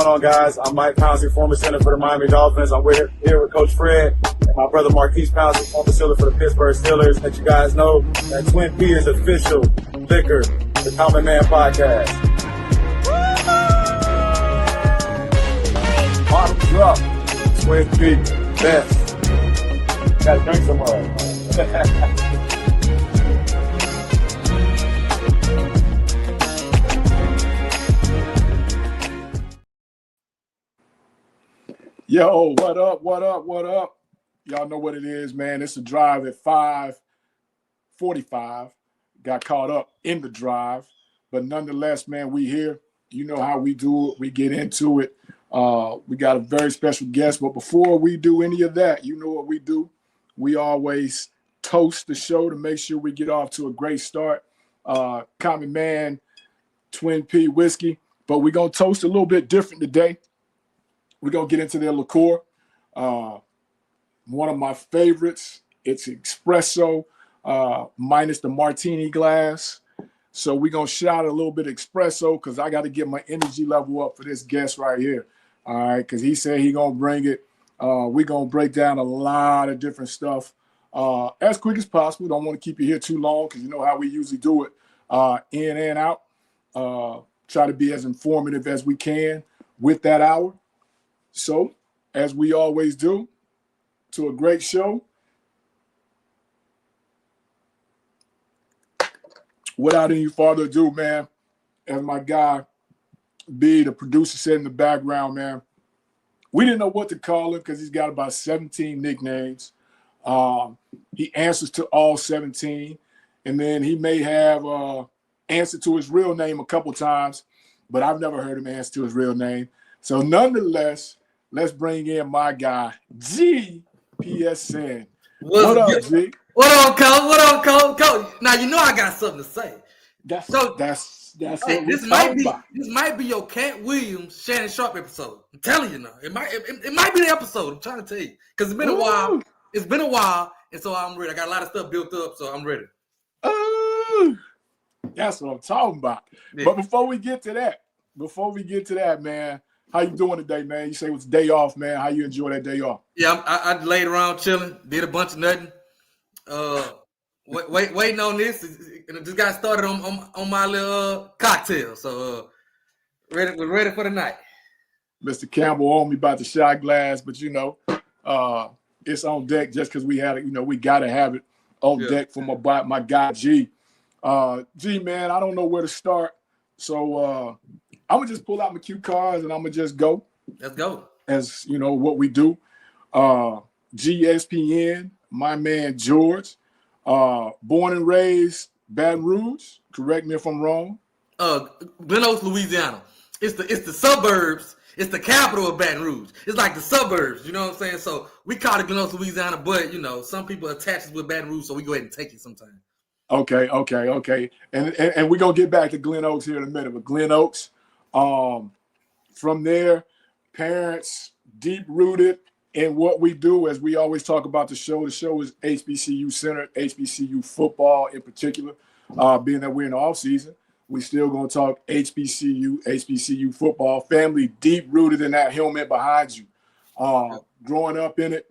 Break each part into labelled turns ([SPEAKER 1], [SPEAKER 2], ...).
[SPEAKER 1] going on, guys? I'm Mike Pouncey, former center for the Miami Dolphins. I'm here with Coach Fred and my brother Marquise Pouncey, former center for the Pittsburgh Steelers. Let you guys know that Twin P is official liquor, the Common Man Podcast. Bottoms up, Twin P, best. Gotta drink some more.
[SPEAKER 2] Yo, what up, what up, what up? Y'all know what it is, man. It's a drive at 5:45. Got caught up in the drive. But nonetheless, man, we here. You know how we do it. We get into it. We got a very special guest. But before we do any of that, you know what we do. We always toast the show to make sure we get off to a great start. Common Man, Twin P Whiskey. But we're going to toast a little bit different today. We're going to get into their liqueur. One of my favorites, it's espresso minus the martini glass. So we're going to shout a little bit of espresso because I got to get my energy level up for this guest right here. All right, because he said he's going to bring it. We're going to break down a lot of different stuff as quick as possible. Don't want to keep you here too long because you know how we usually do it in and out. Try to be as informative as we can with that hour. So, as we always do, to a great show. Without any further ado, man, as my guy B, the producer, said in the background, man, we didn't know what to call him because he's got about 17 nicknames. He answers to all 17, and then he may have answered to his real name a couple times, but I've never heard him answer to his real name. So, nonetheless, let's bring in my guy, GeeESPN. What up, G?
[SPEAKER 3] What up, Coach? What up, Coach? Now you know I got something to say.
[SPEAKER 2] That's
[SPEAKER 3] hey,
[SPEAKER 2] what
[SPEAKER 3] this might be your Cat Williams, Shannon Sharp episode. I'm telling you now. It might be the episode. I'm trying to tell you because it's been a while. It's been a while, and so I'm ready. I got a lot of stuff built up, so I'm ready.
[SPEAKER 2] That's what I'm talking about. Yeah. But before we get to that, man. How you doing today, man? You say it was a day off, man. How you enjoy that day off?
[SPEAKER 3] Yeah, I laid around chilling, did a bunch of nothing. Waiting on this. And I just got started on my little cocktail. So we're ready for the night.
[SPEAKER 2] Mr. Campbell on me about the shot glass, but you know, it's on deck just because we had it. You know, we gotta have it on deck for my guy G. G, man, I don't know where to start, so. I'm going to just pull out my cue cards and I'm going to just go.
[SPEAKER 3] Let's go.
[SPEAKER 2] As, you know, what we do. GeeESPN, my man George, born and raised Baton Rouge. Correct me if I'm wrong.
[SPEAKER 3] Glen Oaks, Louisiana. It's the suburbs. It's the capital of Baton Rouge. It's like the suburbs, you know what I'm saying? So we call it Glen Oaks, Louisiana, but, you know, some people attach it with Baton Rouge, so we go ahead and take it sometime.
[SPEAKER 2] Okay. And we're going to get back to Glen Oaks here in a minute, but Glen Oaks. From there, parents deep-rooted in what we do, as we always talk about the show. The show is HBCU-centered, HBCU football in particular. Being that we're in the off-season, we still going to talk HBCU football. Family deep-rooted in that helmet behind you. Growing up in it,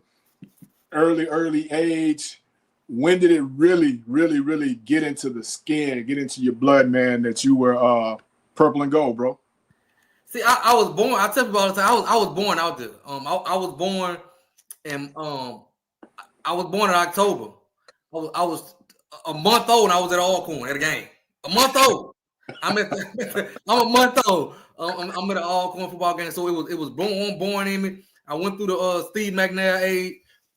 [SPEAKER 2] early age, when did it really, really, really get into the skin, get into your blood, man, that you were purple and gold, bro?
[SPEAKER 3] See, I was born. I tell people all the time. I was born out there. I was born in October. I was a month old and I was at Alcorn at a game. A month old. I'm a month old. I'm at an Alcorn football game. So it was born in me. I went through the Steve McNair age.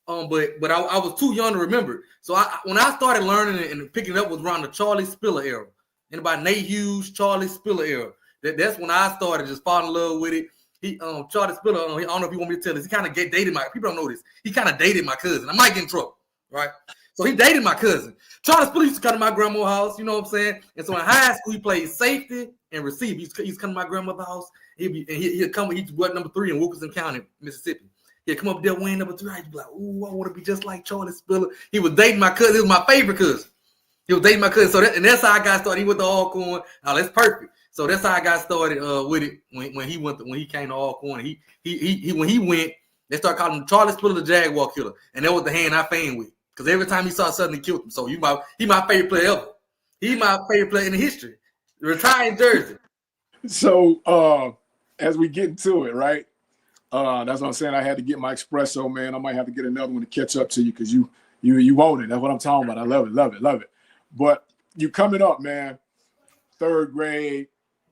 [SPEAKER 3] But I was too young to remember. So when I started learning and picking it up was around the Charlie Spiller era. And about Nate Hughes, Charlie Spiller era. That's when I started just falling in love with it. Charlie Spiller, I don't know if you want me to tell this. He kind of dated people don't know this. He kind of dated my cousin. I might get in trouble, right? So he dated my cousin. Charlie Spiller used to come to my grandma's house, you know what I'm saying? And so in high school, he played safety and receiver. He's come to my grandmother's house. He'd come, he's number 3 in Wilkinson County, Mississippi. He'd come up there winning number 3. I'd be like, ooh, I want to be just like Charlie Spiller. He was dating my cousin. He was my favorite cousin. He was dating my cousin. So that's how I got started. He went to Alcorn. Now, that's perfect. So that's how I got started with it when he came to Alcorn. He when he went, they started calling him Charlie Spiller, the Jaguar Killer, and that was the hand I feigned with. Because every time he saw something, he killed him. So he my favorite player ever. He my favorite player in the history. Retired jersey.
[SPEAKER 2] So as we get into it, right? That's what I'm saying. I had to get my espresso, man. I might have to get another one to catch up to you because you own it. That's what I'm talking about. I love it. But you coming up, man. 3rd grade,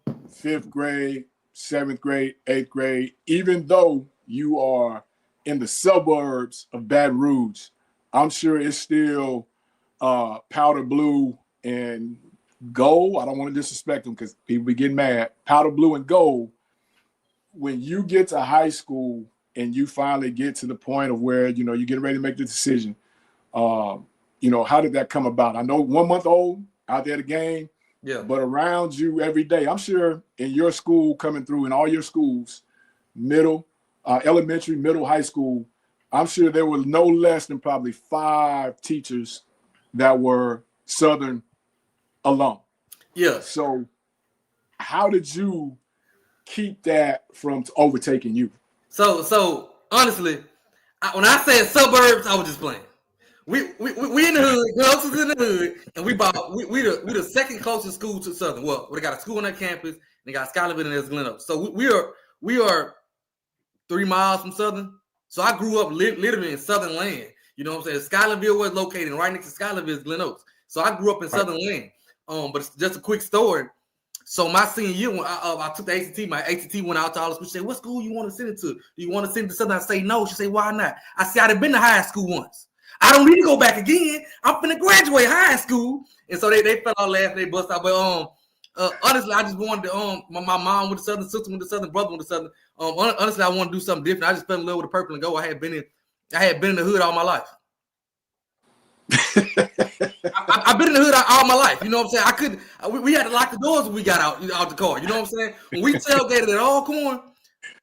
[SPEAKER 2] 5th grade, 7th grade, 8th grade. Even though you are in the suburbs of Baton Rouge, I'm sure it's still powder blue and gold. I don't want to disrespect them because people be getting mad. Powder blue and gold. When you get to high school and you finally get to the point of where, you're getting ready to make the decision, how did that come about? I know 1 month old out there at the game, but around you every day, I'm sure in your school coming through in all your schools, middle, elementary, middle, high school, I'm sure there were no less than probably 5 teachers that were Southern alum.
[SPEAKER 3] Yeah.
[SPEAKER 2] So how did you keep that from overtaking you?
[SPEAKER 3] So honestly, when I said suburbs, I was just playing. We in the hood, Gulch is in the hood, and we the second closest school to Southern. Well, we got a school on that campus, and they got Skylerville and there's Glen Oaks. So we are 3 miles from Southern. So I grew up literally in Southern land. You know what I'm saying? Skylerville was located, and right next to Skylerville is Glen Oaks. So I grew up in Southern land. But it's just a quick story. So my senior year, when I took the ACT, my ACT went out to all the schools. She said, "What school you want to send it to? Do you want to send it to Southern?" I say, "No." She said, "Why not?" I said, "I've been to high school once. I don't need to go back again. I'm finna graduate high school." And so they fell out laughing, they bust out. But honestly, I just wanted to my mom with the Southern, sister with the Southern, brother with the Southern. Honestly, I want to do something different. I just fell in love with the purple and gold. I had been in the hood all my life. I've been in the hood all my life. You know what I'm saying? We had to lock the doors when we got out the car. You know what I'm saying? When we tailgated at Alcorn,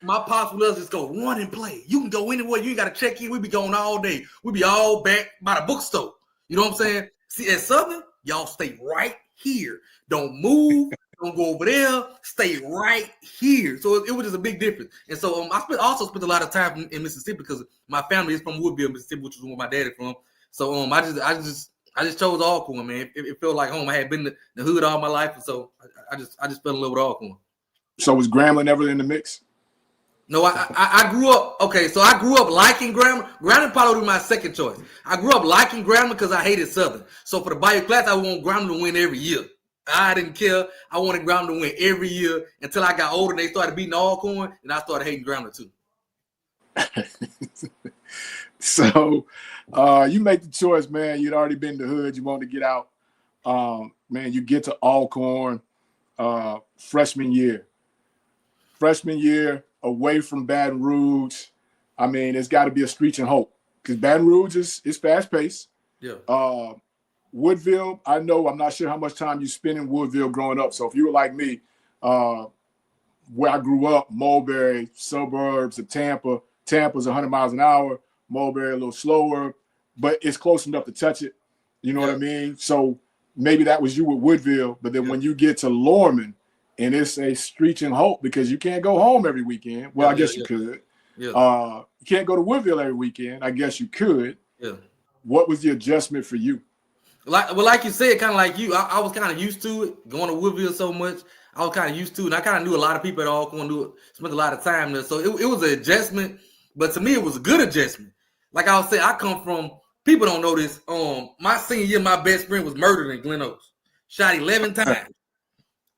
[SPEAKER 3] my pops would let us just go run and play. You can go anywhere. You ain't got to check in. We be going all day. We be all back by the bookstore. You know what I'm saying? See, at Southern, y'all stay right here. Don't move. Don't go over there. Stay right here. So it was just a big difference. And so I also spent a lot of time in Mississippi because my family is from Woodville, Mississippi, which is where my dad is from. So I just chose Alcorn, man. It felt like home. I had been in the hood all my life, and so I just fell in love with Alcorn.
[SPEAKER 2] So was Grambling ever in the mix?
[SPEAKER 3] No, I grew up. Okay, so I grew up liking Grambling. Grambling probably was my second choice. I grew up liking Grambling because I hated Southern. So for the Bayou Class, I want Grambling to win every year. I didn't care. I wanted Grambling to win every year until I got older and they started beating Alcorn, and I started hating Grambling too.
[SPEAKER 2] So you make the choice, man. You'd already been in the hood. You wanted to get out. Man, you get to Alcorn freshman year. Freshman year, away from Baton Rouge. I mean, it's got to be a screeching hope because Baton Rouge is fast-paced.
[SPEAKER 3] Yeah.
[SPEAKER 2] Woodville, I'm not sure how much time you spent in Woodville growing up. So if you were like me, where I grew up, Mulberry, suburbs of Tampa. Tampa's 100 miles an hour. Mulberry a little slower, but it's close enough to touch it. You know what I mean? So maybe that was you with Woodville, but then when you get to Lorman, and it's a screeching hope because you can't go home every weekend. Well, I guess you could. Yeah. You can't go to Woodville every weekend. I guess you could. Yeah. What was the adjustment for you?
[SPEAKER 3] Like you said, kind of like you, I was kind of used to it, going to Woodville so much. I was kind of used to it, and I kind of knew a lot of people at Alcorn, spent a lot of time there. So it was an adjustment, but to me, it was a good adjustment. Like I was saying, I come from, people don't know this. My senior year, my best friend was murdered in Glen Oaks. Shot 11 times.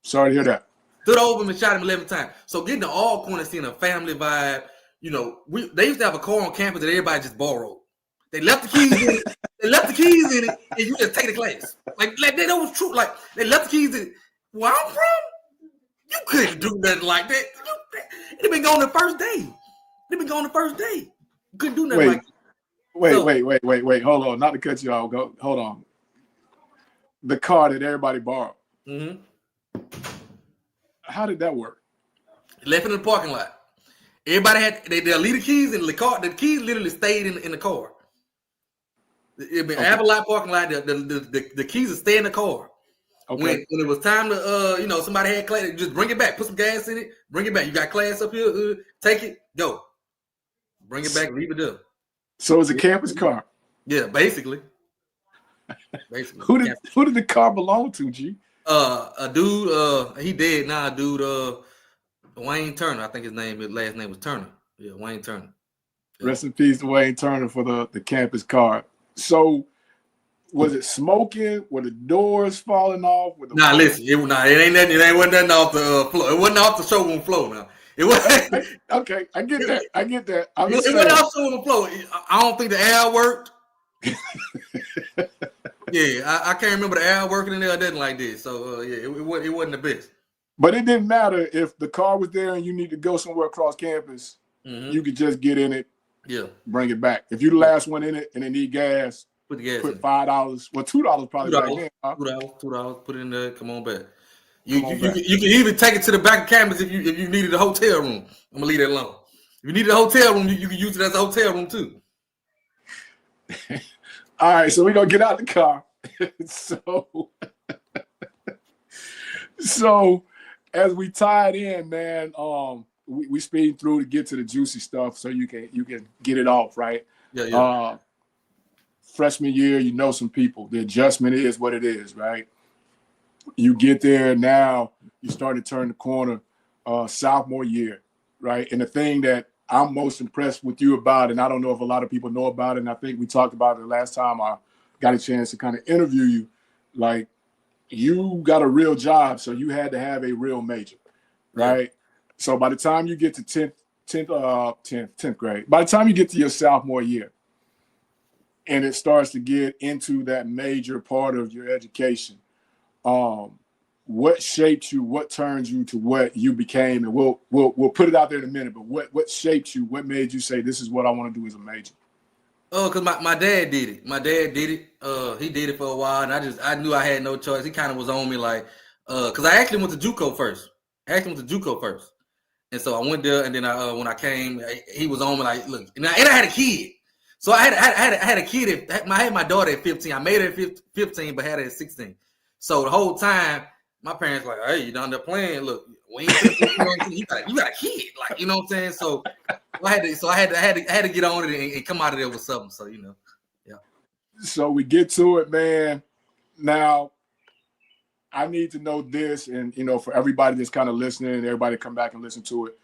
[SPEAKER 2] Sorry to hear that.
[SPEAKER 3] Stood over him and shot him 11 times. So getting to Alcorn and seeing a family vibe, they used to have a car on campus that everybody just borrowed. They left the keys in it. And you just take the class. Like that was true. Like they left the keys in it. Where I'm from, you couldn't do nothing like that. They've been gone the first day. You couldn't do nothing like that.
[SPEAKER 2] Wait. Hold on. Not to cut you off. Hold on. The car that everybody borrowed.
[SPEAKER 3] Mm-hmm.
[SPEAKER 2] How did that work?
[SPEAKER 3] Left in the parking lot. Everybody had they'll leave the keys in the car. The keys literally stayed in the car. It been Apple lot parking lot. The keys will stay in the car. When it was time to somebody had class, just bring it back, put some gas in it, bring it back. You got class up here, take it, go. Bring it back, leave it there.
[SPEAKER 2] So it's a campus car.
[SPEAKER 3] Yeah, basically.
[SPEAKER 2] Who did the car belong to, G?
[SPEAKER 3] A dude, he dead now, dude, Wayne Turner, I think his last name was Turner. Yeah, Wayne Turner. Yeah.
[SPEAKER 2] Rest in peace to Wayne Turner for the campus car. So was it smoking? Were the doors falling off?
[SPEAKER 3] Listen, it ain't nothing. It wasn't nothing off the floor. It wasn't off the showroom floor. Now it was.
[SPEAKER 2] Okay, I get that.
[SPEAKER 3] It wasn't off the showroom floor. I don't think the air worked. Yeah, I can't remember the air working in there or nothing like this. So it wasn't the best.
[SPEAKER 2] But it didn't matter if the car was there and you need to go somewhere across campus. You could just get in it.
[SPEAKER 3] Yeah,
[SPEAKER 2] bring it back. If you're the last one in it and they need gas,
[SPEAKER 3] put the gas.
[SPEAKER 2] Put $5. Well, $2 probably back then. Huh?
[SPEAKER 3] $2. Put it in there. Come on back. You can even take it to the back of campus if you needed a hotel room. I'm gonna leave that alone. If you needed a hotel room, you can use it as a hotel room too.
[SPEAKER 2] All right, so we're gonna get out the car. So as we tied in, man, we speed through to get to the juicy stuff so you can get it off, right?
[SPEAKER 3] Yeah.
[SPEAKER 2] Freshman year, you know some people. The adjustment is what it is, right? You get there now, you start to turn the corner. Sophomore year, right? And the thing that I'm most impressed with you about, and I don't know if a lot of people know about it, and I think we talked about it the last time I got a chance to kind of interview you, like you got a real job, so you had to have a real major, right? Yeah. So by the time you get to 10th grade, by the time you get to your sophomore year, and it starts to get into that major part of your education, what shaped you, what turned you to what you became? And we'll put it out there in a minute, but what shaped you? What made you say, this is what I want to do as a major?
[SPEAKER 3] Oh, because my dad did it. My dad did it. He did it for a while, and I knew I had no choice. He kind of was on me like, because I actually went to JUCO first. And so I went there, and then when I came, he was on me like, look, and I had a kid. So I had a kid. I had my daughter at 15. I made her at 15, but had her at 16. So the whole time, my parents were like, hey, you down there playing? Look, we ain't you got a kid, like, you know what I'm saying? So I had to get on it and come out of there with something. So yeah.
[SPEAKER 2] So we get to it, man. Now, I need to know this, and for everybody that's kind of listening, and everybody come back and listen to it.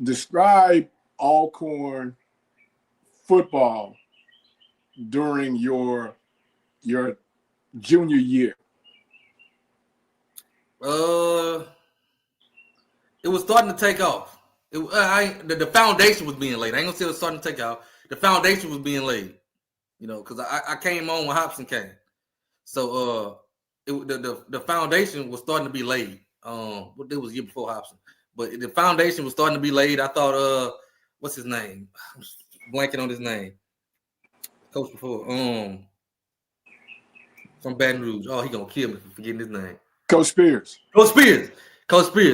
[SPEAKER 2] Describe Alcorn football during your junior year.
[SPEAKER 3] It was starting to take off. The foundation was being laid. I ain't gonna say it was starting to take off. The foundation was being laid, because I came on when Hobson came. So the foundation was starting to be laid. It was a year before Hobson, but the foundation was starting to be laid. I thought, what's his name? I'm blanking on his name. Coach before, from Baton Rouge. Oh, he gonna kill me for forgetting his name.
[SPEAKER 2] Coach Spears.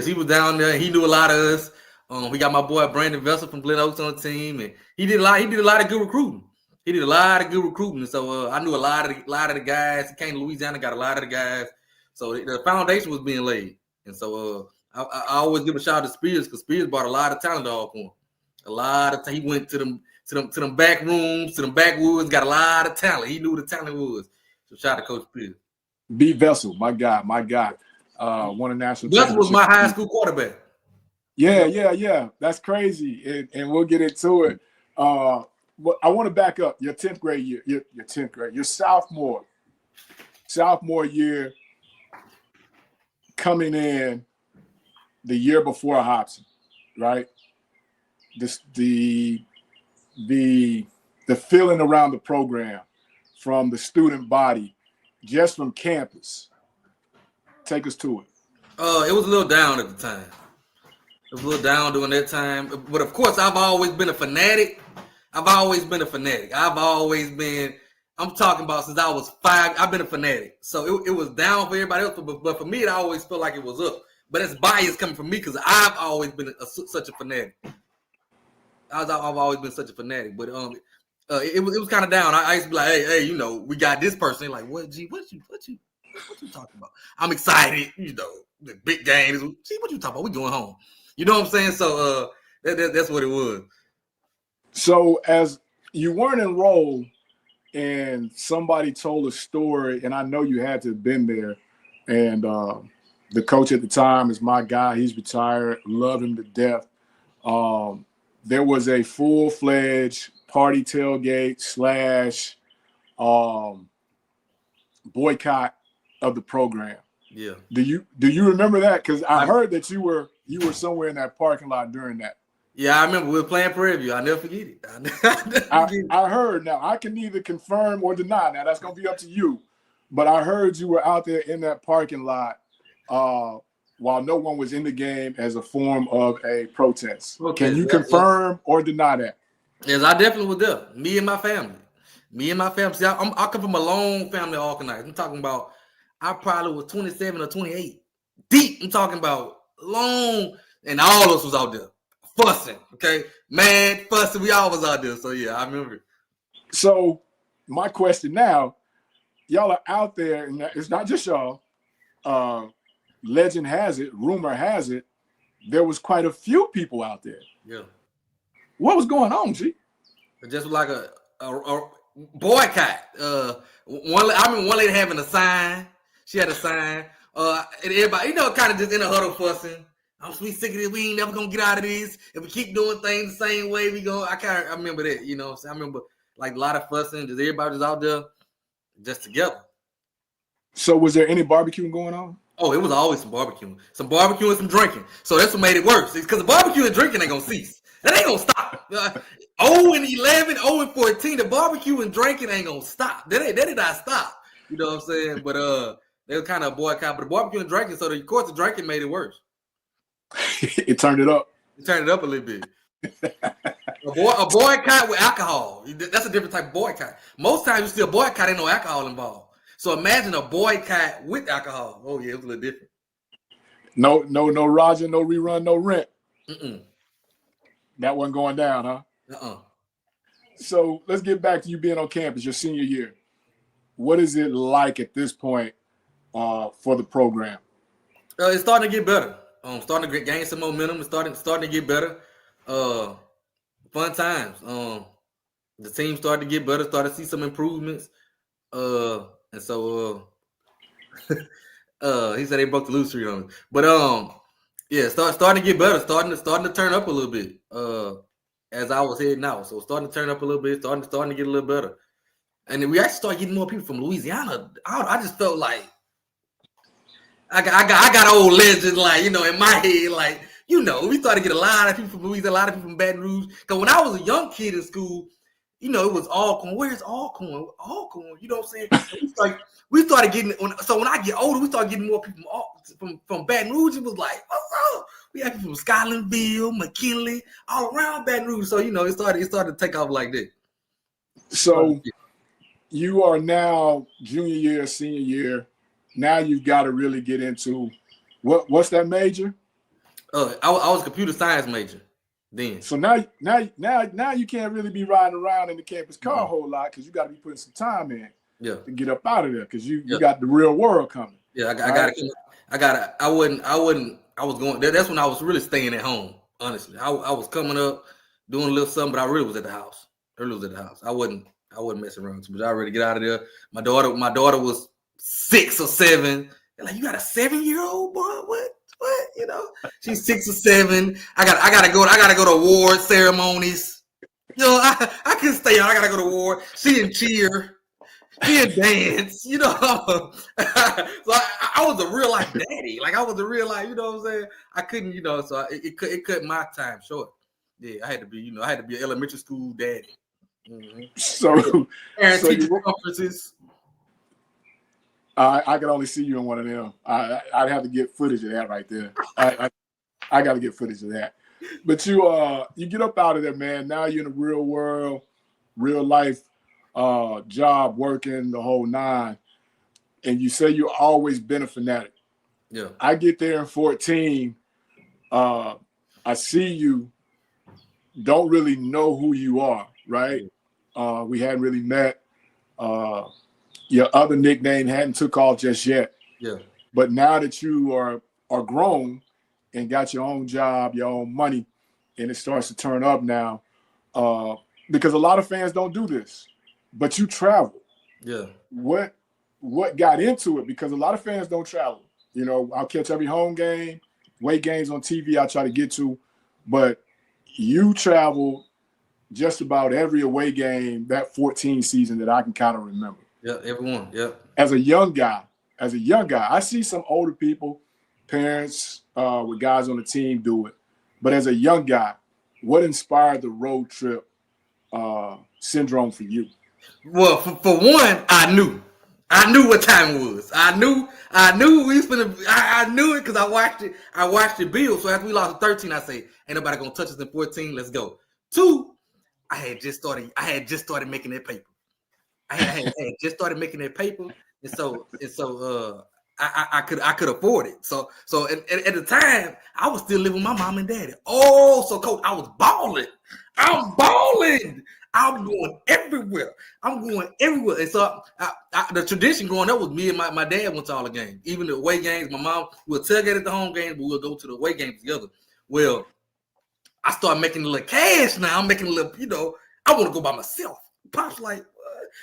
[SPEAKER 3] He was down there. He knew a lot of us. We got my boy Brandon Vessel from Glen Oaks on the team, and he did a lot of good recruiting. So I knew a lot of the guys. He came to Louisiana, got a lot of the guys. So the foundation was being laid, and so I always give a shout out to Spears, because Spears brought a lot of talent to Alcorn. He went to them back rooms, to them backwoods, got a lot of talent. He knew what the talent was. So shout out to Coach Spears.
[SPEAKER 2] B. Vessel, my guy. Won a national championship.
[SPEAKER 3] Vessel was my high school quarterback.
[SPEAKER 2] Yeah. That's crazy, and we'll get into it. I want to back up your 10th grade year. Your 10th grade, your sophomore year, coming in the year before Hobson, right? The feeling around the program from the student body, just from campus. Take us to it.
[SPEAKER 3] It was a little down at the time. It was a little down during that time. But of course, I've always been a fanatic. I'm talking about since I was 5. I've been a fanatic. So it was down for everybody else. But for me, it always felt like it was up. But it's bias coming from me because I've always been such a fanatic. I've always been such a fanatic. But it was kind of down. I used to be like, hey, we got this person. They're like, what, G? What you? What you talking about? I'm excited. You know, the big games. See, what you talking about? We going home. You know what I'm saying? So that's what it was.
[SPEAKER 2] So as you weren't enrolled and somebody told a story, and I know you had to have been there, and the coach at the time is my guy. He's retired. Love him to death. There was a full-fledged party tailgate / boycott of the program.
[SPEAKER 3] Yeah.
[SPEAKER 2] Do you remember that? Because I heard that you were somewhere in that parking lot during that.
[SPEAKER 3] Yeah, I remember we were playing Prairie View. I'll never forget it.
[SPEAKER 2] I heard. Now I can neither confirm or deny. Now that's gonna be up to you. But I heard you were out there in that parking lot while no one was in the game as a form of a protest. Can you confirm or deny that?
[SPEAKER 3] Yes, I definitely was there. Me and my family. See, I come from a long family organized. I'm talking about I probably was 27 or 28 deep. I'm talking about long, and all of us was out there fussing. Okay, mad fussing. We all was out there. So yeah, I remember.
[SPEAKER 2] So my question now, y'all are out there, and it's not just y'all. Legend has it, rumor has it, there was quite a few people out there.
[SPEAKER 3] Yeah.
[SPEAKER 2] What was going on, G?
[SPEAKER 3] Just like a boycott. I remember one lady having a sign. She had a sign. And everybody, kind of just in a huddle fussing. I'm sweet sick of this. We ain't never gonna get out of this. If we keep doing things the same way, I remember that. So I remember like a lot of fussing. Just everybody was out there, just together.
[SPEAKER 2] So was there any barbecuing going on?
[SPEAKER 3] Oh, it was always some barbecue and some drinking. So that's what made it worse. Because the barbecue and drinking ain't gonna cease. That ain't gonna stop. 0-11, 0-14, the barbecue and drinking ain't gonna stop. That did not stop. You know what I'm saying? But they were kind of a boycott. But the barbecue and drinking, so of course the drinking made it worse.
[SPEAKER 2] It turned it up.
[SPEAKER 3] It turned it up a little bit. A boycott with alcohol. That's a different type of boycott. Most times you see a boycott, ain't no alcohol involved. So imagine a boycott with alcohol. Oh yeah, it was a little different.
[SPEAKER 2] No Roger, no rerun, no rent.
[SPEAKER 3] Mm-mm.
[SPEAKER 2] That wasn't going down, huh? So let's get back to you being on campus, your senior year. What is it like at this point for the program?
[SPEAKER 3] It's starting to get better. Starting to gain some momentum. It's starting to get better. Fun times. The team started to get better. Started to see some improvements. And so he said they broke the lose streak on us. But yeah, starting to get better, starting to turn up a little bit as I was heading out. So starting to turn up a little bit, starting to get a little better. And then we actually started getting more people from Louisiana. I just felt like I got old legends, like, in my head, like, we started to get a lot of people from Louisiana, a lot of people from Baton Rouge. Because when I was a young kid in school, it was Alcorn. Where's Alcorn? Alcorn, you know what I'm saying? We started getting, so when I get older, we started getting more people from Baton Rouge. It was like, oh, we had people from Scotlandville, McKinley, all around Baton Rouge. So, it started to take off like that.
[SPEAKER 2] So you are now junior year, senior year. Now you've got to really get into what's that major?
[SPEAKER 3] I was a computer science major then.
[SPEAKER 2] So now you can't really be riding around in the campus car a whole lot because you got to be putting some time in to get up out of there because you got the real world coming.
[SPEAKER 3] Yeah, I was going there. That's when I was really staying at home. Honestly, I was coming up doing a little something, but I really was at the house. I wasn't messing around too much. I already get out of there. My daughter was 6 or 7. They're like, you got a 7-year-old boy? What? She's 6 or 7. I gotta go to award ceremonies. I couldn't stay on. I gotta go to award. She in cheer. She in dance. So I was a real life daddy. Like I was a real life. You know what I'm saying? I couldn't. So it cut my time short. Yeah, I had to be. I had to be an elementary school daddy. Mm-hmm.
[SPEAKER 2] So
[SPEAKER 3] teacher conferences.
[SPEAKER 2] I could only see you in one of them. I'd have to get footage of that right there. I got to get footage of that. But you get up out of there, man. Now you're in the real world, real life job, working the whole 9. And you say you've always been a fanatic.
[SPEAKER 3] Yeah.
[SPEAKER 2] I get there in 14. I see you. Don't really know who you are, right? We hadn't really met. your other nickname hadn't took off just yet.
[SPEAKER 3] Yeah.
[SPEAKER 2] But now that you are grown and got your own job, your own money, and it starts to turn up now, because a lot of fans don't do this, but you travel.
[SPEAKER 3] Yeah.
[SPEAKER 2] What got into it? Because a lot of fans don't travel. You know, I'll catch every home game, away games on TV I try to get to, but you travel just about every away game that 14 season that I can kind of remember.
[SPEAKER 3] Yeah, everyone. Yeah.
[SPEAKER 2] As a young guy, I see some older people, parents with guys on the team do it. But as a young guy, what inspired the road trip syndrome for you?
[SPEAKER 3] Well, for one, I knew what time it was. I knew we was finna. I knew it because I watched it. I watched it build. So after we lost 13, I say, ain't nobody gonna touch us in 14. Let's go. 2, I had just started making that paper. I had just started making that paper, and so I could afford it. So at the time, I was still living with my mom and daddy. Oh, so Coach, I was balling. I'm balling. I'm going everywhere. And so the tradition growing up was me and my dad went to all the games, even the away games. My mom would tailgate at the home games, but we'll go to the away games together. Well, I started making a little cash now. I'm making a little, I want to go by myself. Pop's like,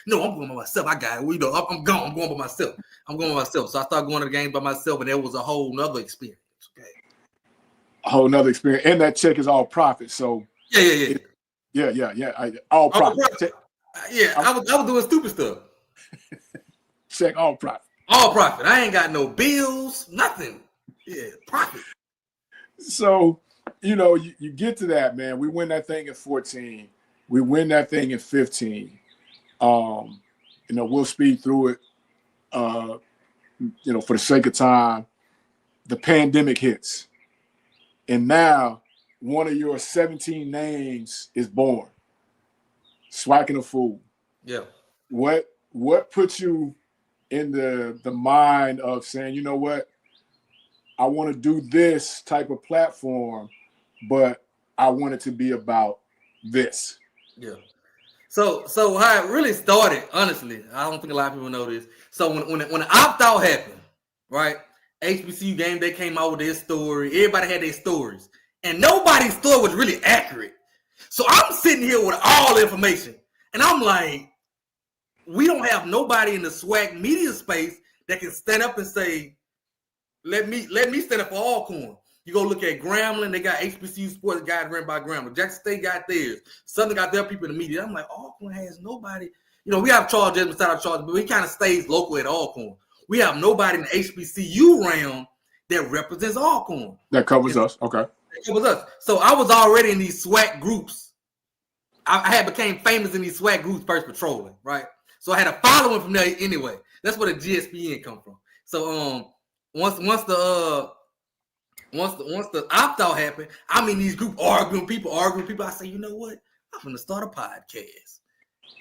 [SPEAKER 3] no, I'm going by myself. I got it. I'm going by myself. So I started going to the games by myself, and that was a whole nother experience. Okay.
[SPEAKER 2] A whole nother experience. And that check is all profit. So
[SPEAKER 3] Yeah.
[SPEAKER 2] All profit.
[SPEAKER 3] I was doing stupid stuff.
[SPEAKER 2] Check all profit.
[SPEAKER 3] All profit. I ain't got no bills, nothing. Yeah, profit.
[SPEAKER 2] So, you get to that, man. We win that thing at 14. We win that thing at 15. We'll speed through it. For the sake of time, the pandemic hits. And now one of your 17 names is born. SWAC'n a fool.
[SPEAKER 3] Yeah.
[SPEAKER 2] What puts you in the mind of saying, you know what, I want to do this type of platform, but I want it to be about this?
[SPEAKER 3] Yeah. So how it really started, honestly, I don't think a lot of people know this. So when the opt-out happened, right? HBCU game, they came out with their story. Everybody had their stories. And nobody's story was really accurate. So I'm sitting here with all the information. And I'm like, we don't have nobody in the SWAC media space that can stand up and say, let me stand up for Alcorn. You go look at Grambling, they got HBCU sports guys ran by Grambling. Jackson State got theirs. Southern got their people in the media. I'm like, Alcorn has nobody. We have Charles Edmonds beside our Charles, but he kind of stays local at Alcorn. We have nobody in the HBCU realm that represents Alcorn.
[SPEAKER 2] That covers us. Okay.
[SPEAKER 3] That covers us. So I was already in these SWAC groups. I had became famous in these SWAC groups first patrolling, right? So I had a following from there anyway. That's where the GeeESPN come from. So once the opt-out happened, I'm in these groups arguing people. I say, you know what? I'm gonna start a podcast.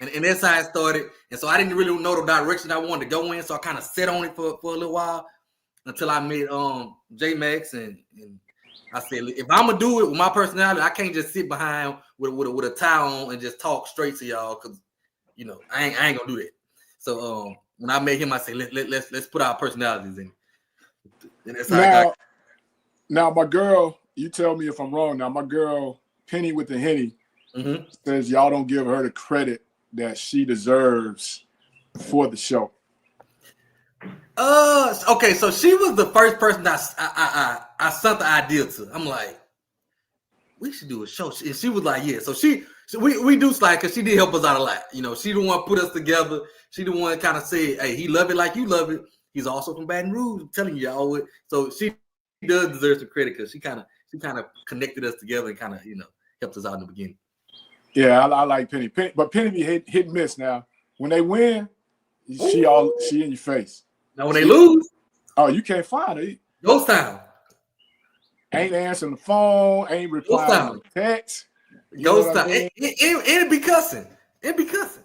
[SPEAKER 3] And that's how it started. And so I didn't really know the direction I wanted to go in. So I kind of sat on it for a little while until I met J Max and I said, if I'm gonna do it with my personality, I can't just sit behind with a tie on and just talk straight to y'all because I ain't gonna do that. So when I met him, I said let's put our personalities in. And that's how I got.
[SPEAKER 2] Now my girl, you tell me if I'm wrong. Now my girl Penny with the Henny says y'all don't give her the credit that she deserves for the show.
[SPEAKER 3] Okay, so she was the first person that I sent the idea to. I'm like, we should do a show. And she was like, yeah. So we do slide because she did help us out a lot. She the one put us together. She the one kind of said, hey, he love it like you love it. He's also from Baton Rouge. I'm telling y'all. So she does deserve some credit because she kind of connected us together and kind of helped us out in the beginning.
[SPEAKER 2] Yeah, I like Penny. But Penny be hit and miss now. When they win, she in your face.
[SPEAKER 3] Now when they lose,
[SPEAKER 2] you can't find her.
[SPEAKER 3] Ghost town.
[SPEAKER 2] Ain't answering the phone. Ain't replying to text.
[SPEAKER 3] Ghost town. It be cussing. It be cussing.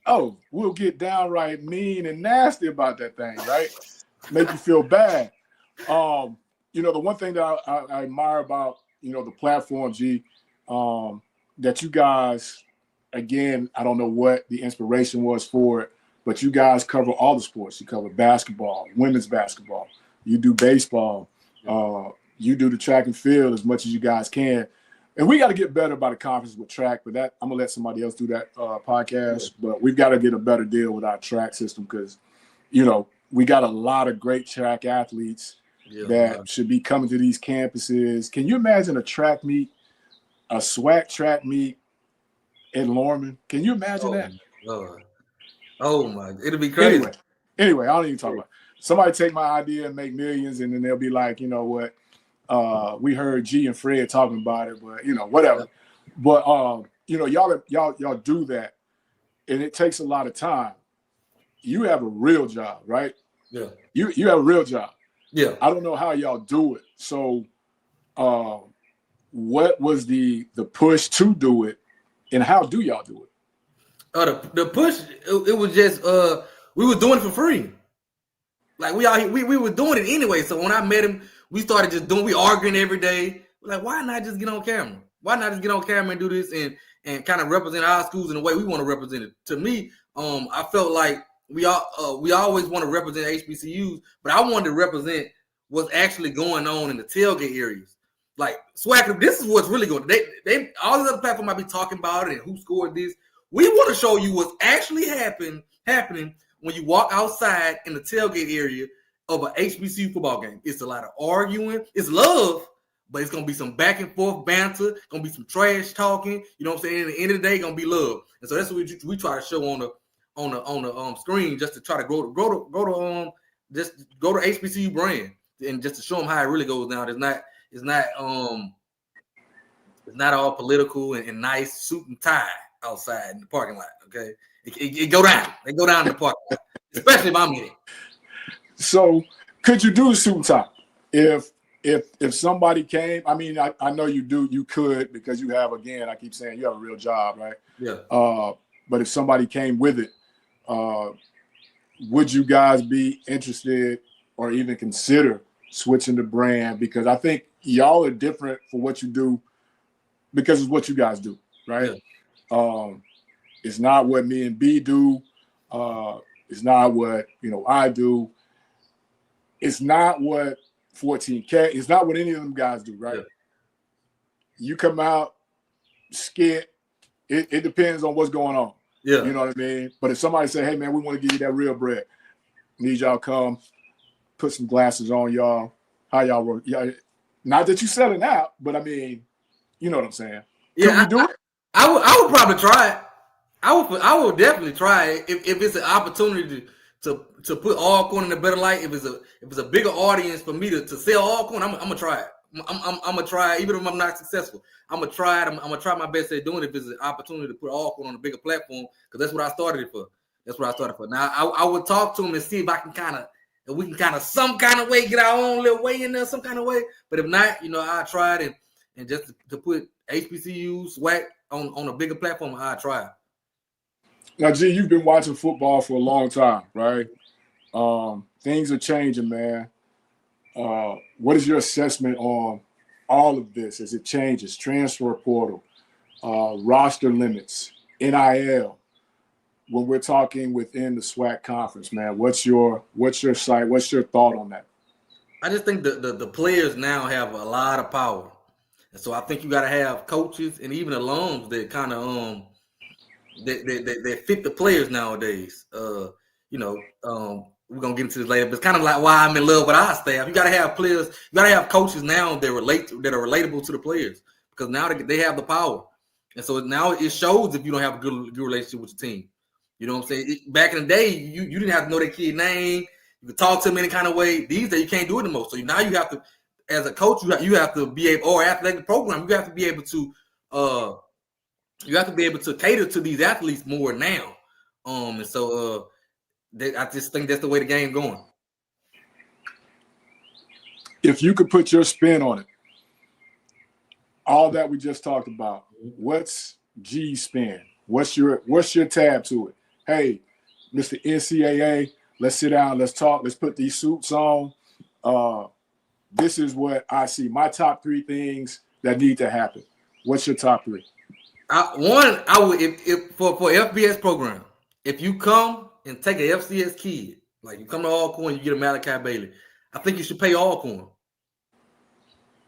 [SPEAKER 2] Oh, we'll get downright mean and nasty about that thing, right? Make you feel bad. The one thing that I admire about the platform, G, that you guys, again, I don't know what the inspiration was for it, but you guys cover all the sports. You cover basketball, women's basketball. You do baseball. You do the track and field as much as you guys can. And we got to get better about the conference with track, but that I'm going to let somebody else do that podcast. But we've got to get a better deal with our track system because, you know, we got a lot of great track athletes that should be coming to these campuses. Can you imagine a track meet, a SWAC track meet in Lorman? Can you imagine that?
[SPEAKER 3] Lord. Oh, my. It'll be crazy.
[SPEAKER 2] Anyway, I don't even talk about it. Somebody take my idea and make millions, and then they'll be like, you know what? We heard G and Fred talking about it, but you know, whatever. But you know, y'all do that, and it takes a lot of time. You have a real job, right?
[SPEAKER 3] Yeah.
[SPEAKER 2] You have a real job.
[SPEAKER 3] Yeah.
[SPEAKER 2] I don't know how y'all do it. So, what was the push to do it, and how do y'all do it?
[SPEAKER 3] The push, it was just we were doing it for free. Like we were doing it anyway. So when I met him, we started just we arguing every day. We're like, why not just get on camera? Why not just get on camera and do this and kind of represent our schools in the way we want to represent it? To me, I felt like we always want to represent HBCUs, but I wanted to represent what's actually going on in the tailgate areas. Like SWAC, this is what's really going. They all these other platforms might be talking about it and who scored this. We want to show you what's actually happening when you walk outside in the tailgate area of an HBCU football game. It's a lot of arguing. It's love, but it's going to be some back and forth banter. Going to be some trash talking. You know what I'm saying? At the end of the day, going to be love. And so that's what we try to show on the screen, just to try to go to HBCU brand and just to show them how it really goes down. It's not all political and nice suit and tie outside in the parking lot. Okay, it go down. They go down in the parking lot, especially if I'm in it.
[SPEAKER 2] So, could you do the suit and tie? If somebody came, I mean, I know you do. You could, because you have, again, I keep saying you have a real job, right?
[SPEAKER 3] Yeah.
[SPEAKER 2] But if somebody came with it, would you guys be interested or even consider switching the brand? Because I think y'all are different for what you do because it's what you guys do, right? Yeah. It's not what me and B do. It's not what, I do. It's not what 14K, it's not what any of them guys do, right? Yeah. You come out, skit, it depends on what's going on. Yeah. You know what I mean? But if somebody say, hey, man, we want to give you that real bread, need y'all come, put some glasses on y'all, how y'all work. Yeah, not that you selling out, but I mean, you know what I'm saying? Can we do it?
[SPEAKER 3] I would probably try it. I would definitely try it if it's an opportunity to put Alcorn in a better light. If it's a bigger audience for me to sell Alcorn, I'm gonna try it. I'm gonna try it, even if I'm not successful. I'm gonna try it. I'm gonna try my best at doing it if it's an opportunity to put Alcorn on a bigger platform, because that's what I started it for. Now I would talk to him and see if we can some kind of way get our own little way in there, some kind of way. But if not, I tried it, and just to put HBCU SWAC on a bigger platform, I tried.
[SPEAKER 2] Now, G, you've been watching football for a long time, right? Things are changing, man. What is your assessment on all of this as it changes? Transfer portal, roster limits, NIL. When we're talking within the SWAC conference, man, what's your site? What's your thought on that?
[SPEAKER 3] I just think the players now have a lot of power, and so I think you got to have coaches and even alums that kind of that fit the players nowadays. We're gonna get into this later, but it's kind of like why I'm in love with our staff. You gotta have players, you gotta have coaches now that are relatable to the players, because now they have the power. And so now it shows if you don't have a good relationship with your team. You know what I'm saying? Back in the day, you didn't have to know their kid's name. You could talk to them any kind of way. These days you can't do it anymore. So now you have to, as a coach, you have to be able, or athletic program, you have to be able to cater to these athletes more now. And so I just think that's the way the game's going.
[SPEAKER 2] If you could put your spin on it, all that we just talked about, what's G's spin? What's your tab to it? Hey, Mr. NCAA, let's sit down, let's talk, let's put these suits on. This is what I see. My top 3 things that need to happen. What's your top 3?
[SPEAKER 3] I would, if for FBS program, if you come and take a FCS kid, like you come to Alcorn, you get a Malachi Bailey, I think you should pay Alcorn.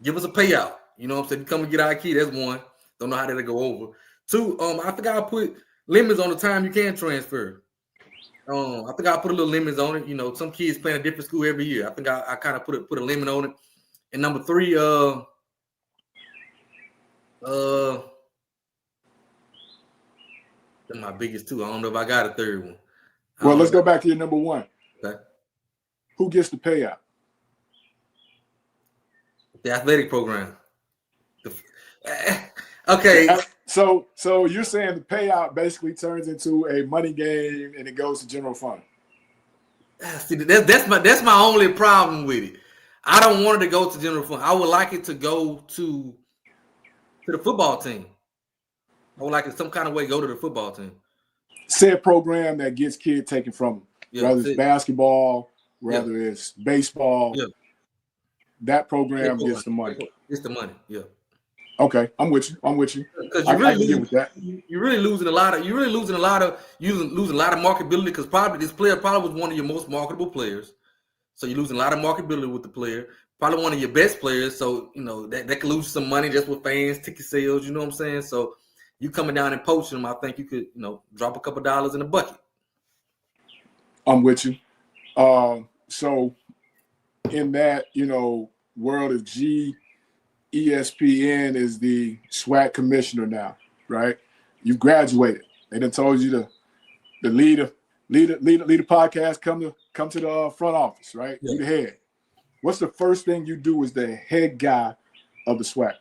[SPEAKER 3] Give us a payout. You know what I'm saying? You come and get our kid. That's one. Don't know how that'll go over. Two, I think I'll put limits on the time you can transfer. I think I'll put a little limits on it. You know, some kids playing a different school every year. I think I kind of put a limit on it. And number three, they're my biggest two. I don't know if I got a third one.
[SPEAKER 2] Well, let's go back to your number one.
[SPEAKER 3] Okay.
[SPEAKER 2] Who gets the payout?
[SPEAKER 3] The athletic program. Okay.
[SPEAKER 2] So you're saying the payout basically turns into a money game and it goes to general fund.
[SPEAKER 3] See, that's my only problem with it. I don't want it to go to general fund. I would like it to go to the football team. I would like it some kind of way go to the football team.
[SPEAKER 2] Said program that gets kids taken from them, whether it's basketball, whether it's baseball.
[SPEAKER 3] Yeah.
[SPEAKER 2] That program gets the money.
[SPEAKER 3] It's the money. Yeah.
[SPEAKER 2] Okay, I'm with you.
[SPEAKER 3] Because
[SPEAKER 2] I can get with that.
[SPEAKER 3] You're really losing a lot of marketability because probably this player probably was one of your most marketable players. So you're losing a lot of marketability with the player. Probably one of your best players. So you know that could lose some money just with fans, ticket sales. You know what I'm saying? So you coming down and poaching them, I think you could drop a couple dollars in the bucket.
[SPEAKER 2] I'm with you. So in that world of GeeESPN is the SWAC commissioner now, right? You've graduated. They done told you to lead a podcast, come to the front office, right? Yeah. You the head. What's the first thing you do as the head guy of the SWAC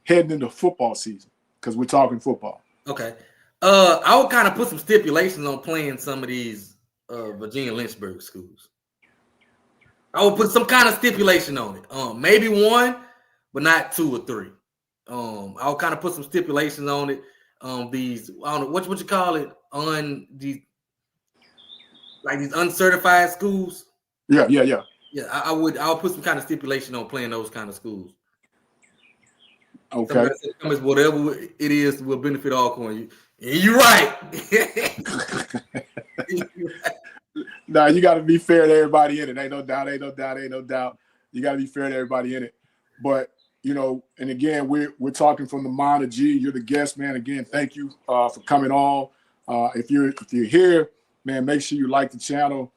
[SPEAKER 2] heading into football season? Because we're talking football.
[SPEAKER 3] Okay. I would kind of put some stipulations on playing some of these Virginia Lynchburg schools. I would put some kind of stipulation on it. Maybe one, but not two or three. I'll kind of put some stipulations on it. These, I don't know what you call it, on these uncertified schools.
[SPEAKER 2] Yeah.
[SPEAKER 3] Yeah, I'll put some kind of stipulation on playing those kind of schools.
[SPEAKER 2] Okay.
[SPEAKER 3] Whatever it is will benefit Alcorn. You're right.
[SPEAKER 2] Nah, you got to be fair to everybody in it. Ain't no doubt. You got to be fair to everybody in it. But, and again, we're talking from the mind of G. You're the guest, man. Again, thank you for coming on. If you're here, man, make sure you like the channel,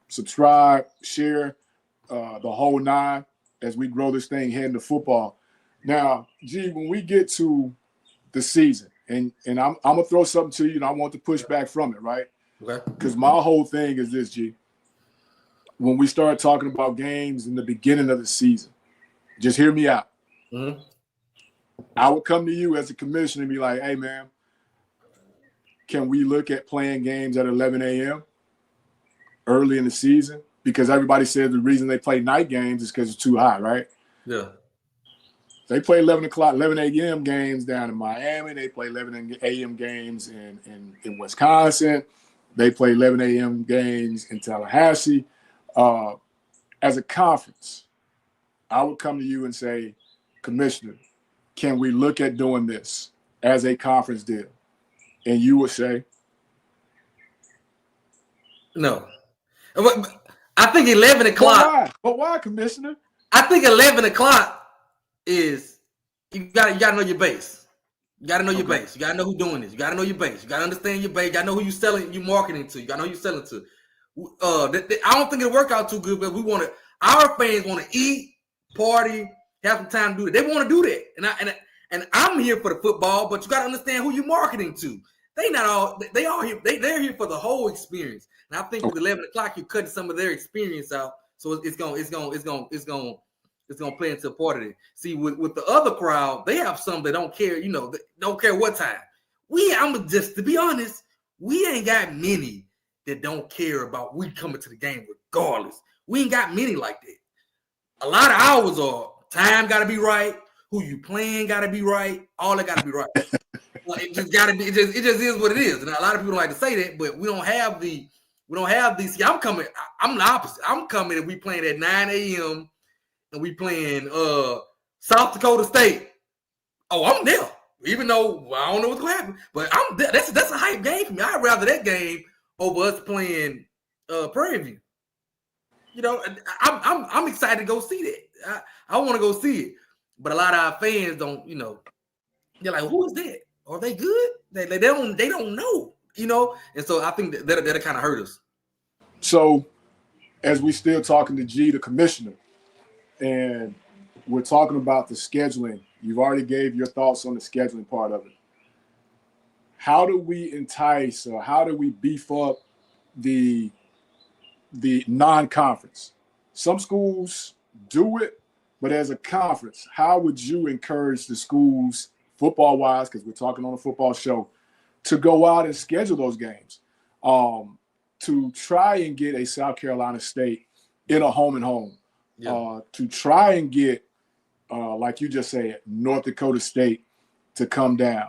[SPEAKER 2] subscribe, share the whole nine as we grow this thing heading to football. Now, G, when we get to the season, and I'm gonna throw something to you, and I want to push back from it, right?
[SPEAKER 3] Okay.
[SPEAKER 2] Because my whole thing is this, G. When we start talking about games in the beginning of the season, just hear me out.
[SPEAKER 3] Mm-hmm.
[SPEAKER 2] I would come to you as a commissioner and be like, hey, man, can we look at playing games at 11 a.m. early in the season? Because everybody says the reason they play night games is because it's too hot, right?
[SPEAKER 3] Yeah.
[SPEAKER 2] They play 11 a.m. games down in Miami. They play 11 a.m. games in Wisconsin. They play 11 a.m. games in Tallahassee. As a conference, I would come to you and say, Commissioner, can we look at doing this as a conference deal? And you would say?
[SPEAKER 3] No. I think 11 o'clock.
[SPEAKER 2] But why, Commissioner?
[SPEAKER 3] I think 11 o'clock is you gotta know your base. You gotta know your base. You gotta know who's doing this. You gotta know your base. You gotta understand your base. You gotta know who you selling, you marketing to. You gotta know who you selling to. I don't think it'll work out too good, but our fans want to eat, party, have some time to do it. They want to do that, and I'm here for the football, but you gotta understand who you're marketing to. They're here for the whole experience. And I think with 11 o'clock, you're cutting some of their experience out, so it's gonna play into a part of it. See, with the other crowd, they have some that don't care. They don't care what time. To be honest, we ain't got many that don't care about we coming to the game regardless. We ain't got many like that. A lot of hours are time got to be right. Who you playing got to be right. All that got to be right. It just got to be. It just is what it is. And a lot of people don't like to say that, but we don't have these. See, I'm coming. I'm the opposite. I'm coming and we playing at 9 a.m. and we playing South Dakota State. Oh, I'm there. Even though I don't know what's going to happen, but I'm there. That's a hype game for me. I'd rather that game over us playing Prairie View. You know, I'm excited to go see that. I want to go see it, but a lot of our fans don't. You know, they're like, "Who is that? Are they good?" They don't know. You know, and so I think that'll kind of hurt us.
[SPEAKER 2] So, as we still talking to G, the commissioner, and we're talking about the scheduling. You've already gave your thoughts on the scheduling part of it. How do we entice, or how do we beef up the non-conference? Some schools do it, but as a conference, how would you encourage the schools, football-wise, because we're talking on a football show, to go out and schedule those games, to try and get a South Carolina State in a home and home, to try and get, like you just said, North Dakota State to come down.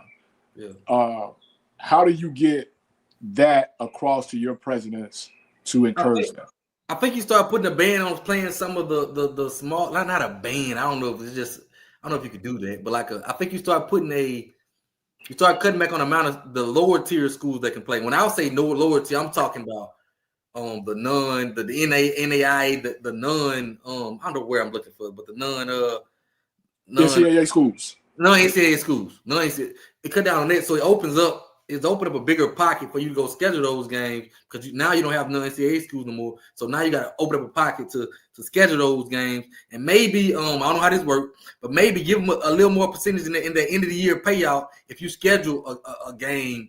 [SPEAKER 2] How do you get that across to your presidents to encourage that?
[SPEAKER 3] I think you start putting a ban on playing some of the small, not a ban. I don't know if it's just, I don't know if you could do that, but I think you start cutting back on the amount of the lower tier schools that can play. When I say no lower tier, I'm talking about the non, the NAIA, the non, I don't know where I'm looking for, but the non
[SPEAKER 2] NCAA schools.
[SPEAKER 3] Non-NCAA schools. It cut down on that, so it's opened up a bigger pocket for you to go schedule those games, because now you don't have non-NCAA schools no more. So now you got to open up a pocket to schedule those games, and maybe I don't know how this works, but maybe give them a little more percentage in the end of the year payout if you schedule a game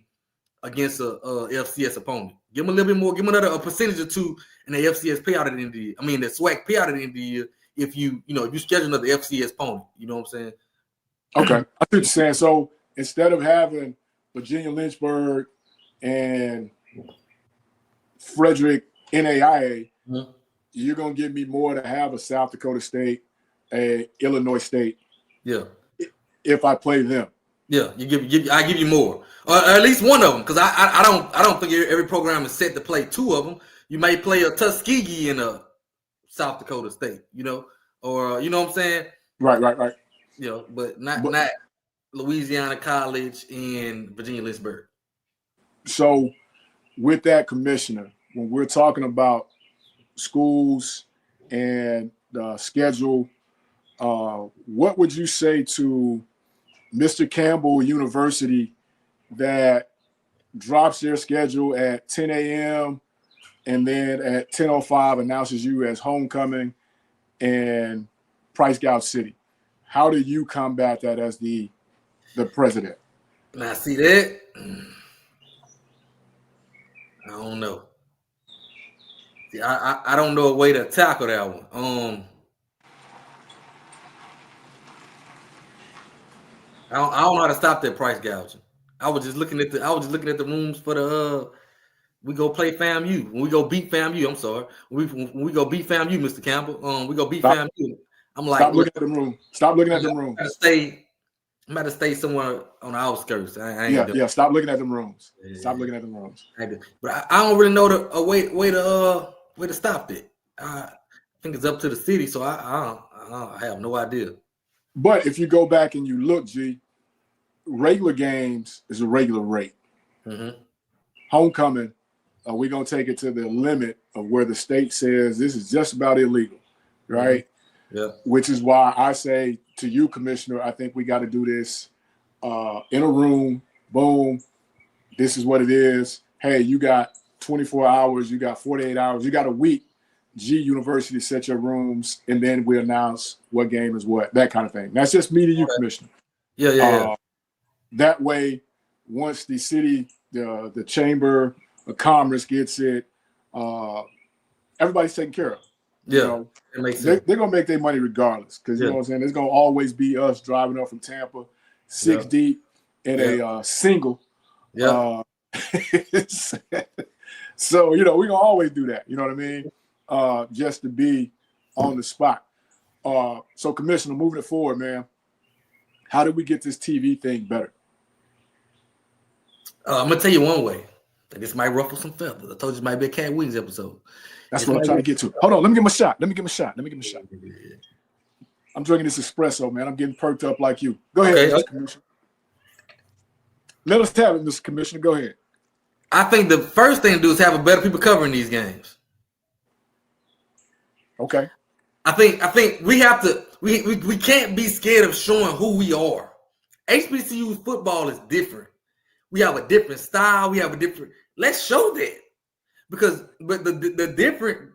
[SPEAKER 3] against a FCS opponent. Give them a little bit more, give them a percentage or two in the FCS payout at the end of the year. I mean the SWAC payout at the end of the year if you schedule another FCS opponent. You know what I'm saying?
[SPEAKER 2] Okay, I see what you're saying. So instead of having Virginia Lynchburg and Frederick NAIA, you're gonna give me more to have a South Dakota State, a Illinois State.
[SPEAKER 3] Yeah.
[SPEAKER 2] If I play them.
[SPEAKER 3] Yeah, I give you more, or at least one of them, because I don't think every program is set to play two of them. You may play a Tuskegee in a South Dakota State, or you know what I'm saying?
[SPEAKER 2] Right.
[SPEAKER 3] But not Louisiana College and Virginia Lynchburg.
[SPEAKER 2] So with that, Commissioner, when we're talking about schools and the schedule, what would you say to Mr. Campbell University that drops their schedule at 10 a.m. and then at 10:05 announces you as homecoming and Price Gouge City? How do you combat that as the president?
[SPEAKER 3] Now, see that? I don't know. See, I don't know a way to tackle that one. I don't know how to stop that price gouging. I was just looking at the rooms for the we go play FAMU. When we go beat FAMU, I'm sorry. When we go beat FAMU, Mr. Campbell. We go beat FAMU. I'm like,
[SPEAKER 2] stop looking at them rooms. Stop looking at them rooms.
[SPEAKER 3] I'm about to stay somewhere on the outskirts.
[SPEAKER 2] Yeah. Stop looking at them rooms. Stop looking at them rooms.
[SPEAKER 3] But I don't really know a way to stop it. I think it's up to the city, so I have no idea.
[SPEAKER 2] But if you go back and you look, G, regular games is a regular rate.
[SPEAKER 3] Mm-hmm.
[SPEAKER 2] Homecoming, we're going to take it to the limit of where the state says this is just about illegal, right?
[SPEAKER 3] Mm-hmm. Yeah.
[SPEAKER 2] Which is why I say to you, Commissioner, I think we got to do this in a room. Boom. This is what it is. Hey, you got 24 hours. You got 48 hours. You got a week. G University set your rooms, and then we announce what game is what, that kind of thing. That's just me to you, Commissioner.
[SPEAKER 3] Yeah.
[SPEAKER 2] That way, once the city, the Chamber of Commerce gets it, everybody's taken care of.
[SPEAKER 3] Yeah, it makes sense.
[SPEAKER 2] They're going to make their money regardless, because you know what I'm saying? It's going to always be us driving up from Tampa, 6 deep in a single.
[SPEAKER 3] Yeah.
[SPEAKER 2] So, we're going to always do that. You know what I mean? Just to be on the spot. So, Commissioner, moving it forward, man, how do we get this TV thing better?
[SPEAKER 3] I'm going to tell you one way. This might ruffle some feathers. I told you this might be a Cat Wings episode.
[SPEAKER 2] That's what I'm trying to get to. Hold on. Let me get my shot. I'm drinking this espresso, man. I'm getting perked up like you. Go ahead, Mr. Commissioner. Let us have it, Mr. Commissioner. Go ahead.
[SPEAKER 3] I think the first thing to do is have a better people covering these games.
[SPEAKER 2] Okay.
[SPEAKER 3] I think we have to. We can't be scared of showing who we are. HBCU football is different. We have a different style. We have a different. Let's show that because the different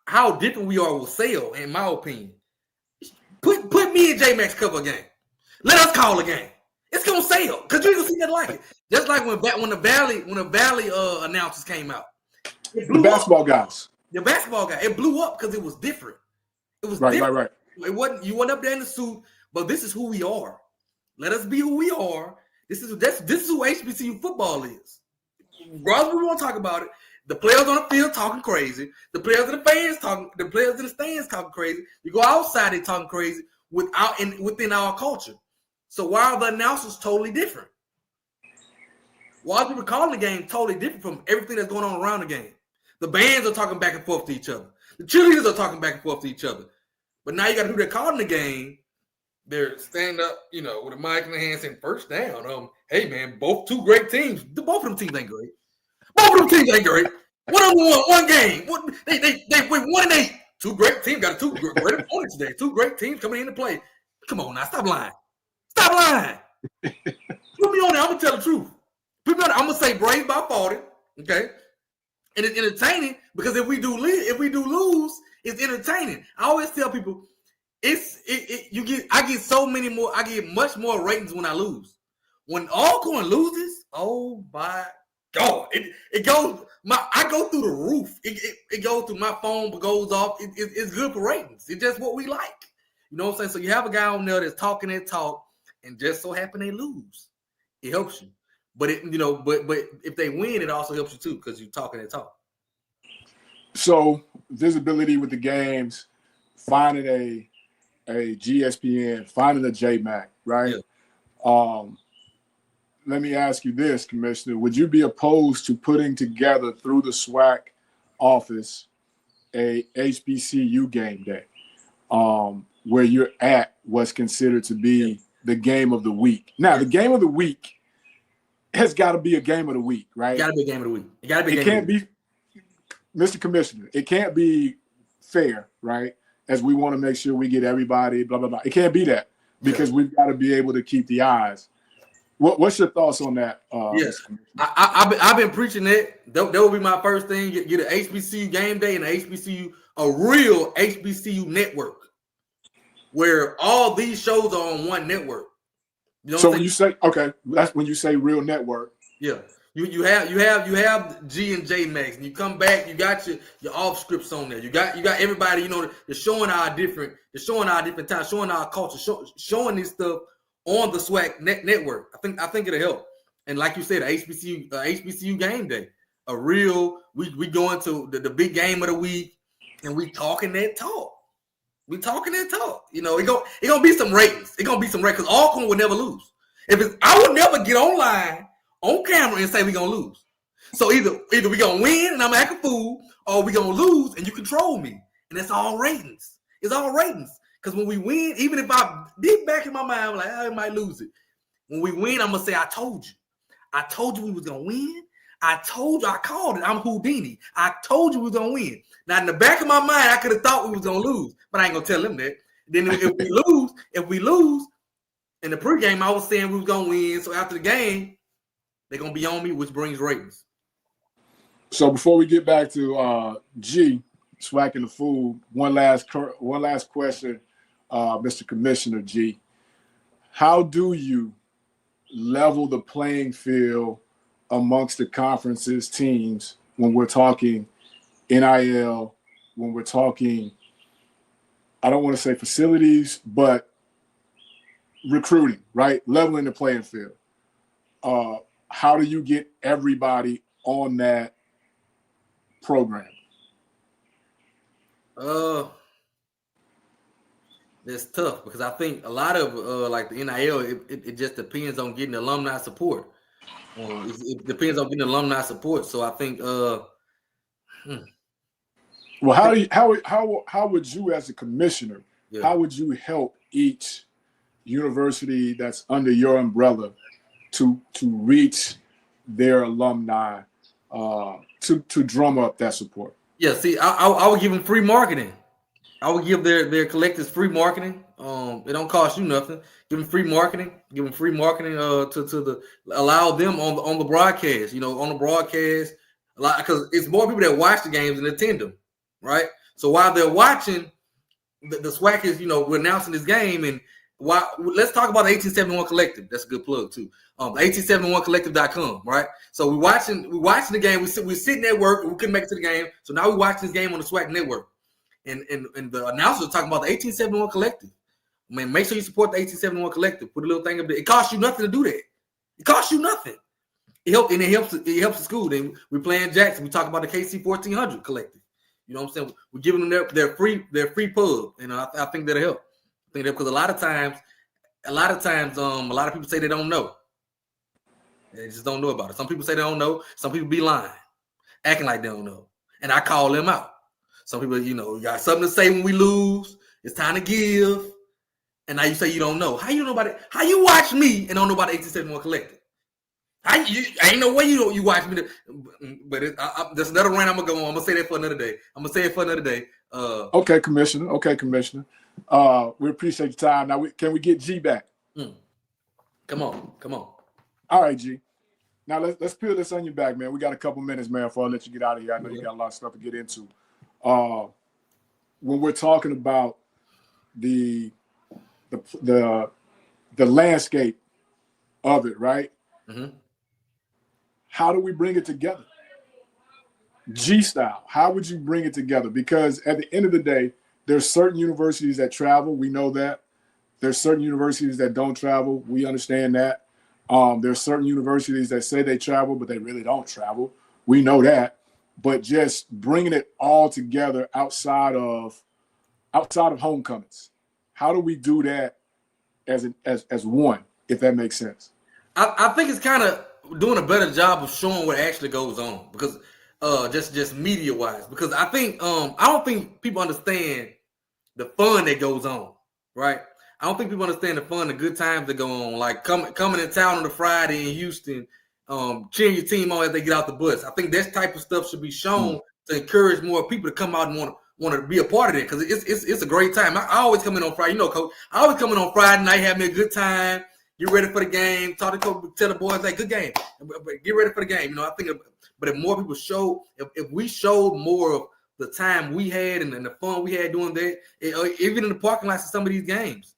[SPEAKER 3] how different we are will sell. In my opinion, put me and J Max cover a game. Let us call a game. It's gonna sell because you ain't gonna see nothing like it. Just like when the Valley announcers came out,
[SPEAKER 2] The basketball guys.
[SPEAKER 3] The basketball guy, it blew up because it was different. It was
[SPEAKER 2] right.
[SPEAKER 3] It wasn't you went up there in the suit, but this is who we are. Let us be who we are. This is who HBCU football is. Regardless we want to talk about it, the players on the field talking crazy, the players in the fans talking, the players in the stands talking crazy. You go outside, they talking crazy within our culture. So why are the announcers totally different? Why are people calling the game totally different from everything that's going on around the game? The bands are talking back and forth to each other. The cheerleaders are talking back and forth to each other. But now you got to do that calling the game. They're standing up, with a mic in the hand saying first down. Hey man, two great teams. Both of them teams ain't great. Both of them teams ain't great. One of them won one game. They win 1-8. Two great teams got two great opponents today. Two great teams coming in to play. Come on now, stop lying. Stop lying. Put me on there. I'm gonna tell the truth. Put me on there. I'm gonna say Braves by 40. Okay. And it's entertaining because if we do lose, it's entertaining. I always tell people, I get so many more. I get much more ratings when I lose. When Alcorn loses, oh my God, it goes. I go through the roof. It goes through my phone, goes off. It's good for ratings. It's just what we like. You know what I'm saying? So you have a guy on there that's talking that talk, and just so happen they lose. It helps you. But but if they win, it also helps you too because you're talking that talk.
[SPEAKER 2] So visibility with the games, finding a GeeESPN, finding a JMac, right? Yeah. Let me ask you this, Commissioner: would you be opposed to putting together through the SWAC office a HBCU game day, where you're at what's considered to be the game of the week? Now, the game of the week has got to be a game of the week, right?
[SPEAKER 3] Got to be a game of the week. It got to be.
[SPEAKER 2] It can't be, Mr. Commissioner. It can't be fair, right? As we want to make sure we get everybody, blah blah blah. It can't be that because we've got to be able to keep the eyes. What's your thoughts on that?
[SPEAKER 3] Yes, I've been preaching that. That would be my first thing. Get an HBCU game day and a real HBCU network where all these shows are on one network. You know
[SPEAKER 2] so when you say that's when you say real network.
[SPEAKER 3] Yeah, you have G and J Max, and you come back. You got your off scripts on there. You got everybody. They're showing our different times, showing our culture, showing this stuff on the SWAC network. I think it'll help. And like you said, HBCU game day, a real we go into the big game of the week, and we talking that talk. We talking that talk. It gonna be some ratings. It gonna be some ratings because Alcorn will never lose. I would never get online on camera and say we gonna lose. So either we gonna win and I'm acting a fool, or we gonna lose and you control me. And it's all ratings. It's all ratings. Because when we win, even if I deep back in my mind, I'm like, I might lose it. When we win, I'm gonna say, I told you. I told you we was gonna win. I told you, I called it. I'm Houdini. I told you we was gonna win. Now in the back of my mind, I could have thought we was gonna lose, but I ain't gonna tell them that. Then if we lose, in the pregame, I was saying we was gonna win. So after the game, they're gonna be on me, which brings ratings.
[SPEAKER 2] So before we get back to G, SWAC and the food, one last question, Mr. Commissioner G. How do you level the playing field amongst the conference's teams when we're talking NIL, when we're talking, I don't want to say facilities, but recruiting, right? Leveling the playing field. How do you get everybody on that program?
[SPEAKER 3] That's tough because I think a lot of like the NIL, it just depends on getting alumni support. It depends on getting alumni support. So I think
[SPEAKER 2] Well, how would you as a commissioner, how would you help each university that's under your umbrella to reach their alumni to drum up that support?
[SPEAKER 3] Yeah, see, I would give them free marketing. I would give their collectives free marketing. It don't cost you nothing. Give them free marketing. Give them free marketing. To allow them on the broadcast. On the broadcast, because it's more people that watch the games than attend them, right? So while they're watching, the SWAC is we're announcing this game, and let's talk about the 1871 Collective. That's a good plug too. The 1871collective.com, right? So we're watching the game. We're sitting at work. We couldn't make it to the game, so now we watch this game on the SWAC network. And the announcers are talking about the 1871 Collective. I mean, make sure you support the 1871 Collective. Put a little thing up there. It costs you nothing to do that. It costs you nothing. It helps the school. Then we're playing Jackson. We talk about the KC 1400 Collective. You know what I'm saying? We're giving them their free pub. I think that'll help. I think that because a lot of times, a lot of people say they don't know. They just don't know about it. Some people say they don't know. Some people be lying, acting like they don't know. And I call them out. Some people, you got something to say when we lose. It's time to give. And now you say you don't know. How you know about it? How you watch me and don't know about the 1871 Collective? Ain't no way you watch me. But there's another rant I'm going to go on. I'm going to say that for another day.
[SPEAKER 2] Okay, Commissioner. We appreciate your time. Now, can we get G back?
[SPEAKER 3] Come on.
[SPEAKER 2] All right, G. Now, let's peel this onion back, man. We got a couple minutes, man, before I let you get out of here. I know you got a lot of stuff to get into. When we're talking about the landscape of it, right?
[SPEAKER 3] Mm-hmm.
[SPEAKER 2] How do we bring it together? G style. How would you bring it together? Because at the end of the day, there's certain universities that travel. We know that. There's certain universities that don't travel. We understand that. There's certain universities that say they travel, but they really don't travel. We know that. But just bringing it all together outside of homecomings. How do we do that as one, if that makes sense?
[SPEAKER 3] I think it's kind of doing a better job of showing what actually goes on, because just media wise, because I don't think people understand the fun that goes on, right? I don't think people understand the fun, the good times that go on, like coming in town on a Friday in Houston, cheering your team on as they get out the bus. I think that type of stuff should be shown to encourage more people to come out and want to be a part of it, because it's a great time. I always come in on Friday, Coach. I always come in on Friday night, have me a good time, get ready for the game, talk to Coach, tell the boys, like, good game, but get ready for the game. I think, but if more people if we showed more of the time we had and the fun we had doing that, even in the parking lots of some of these games,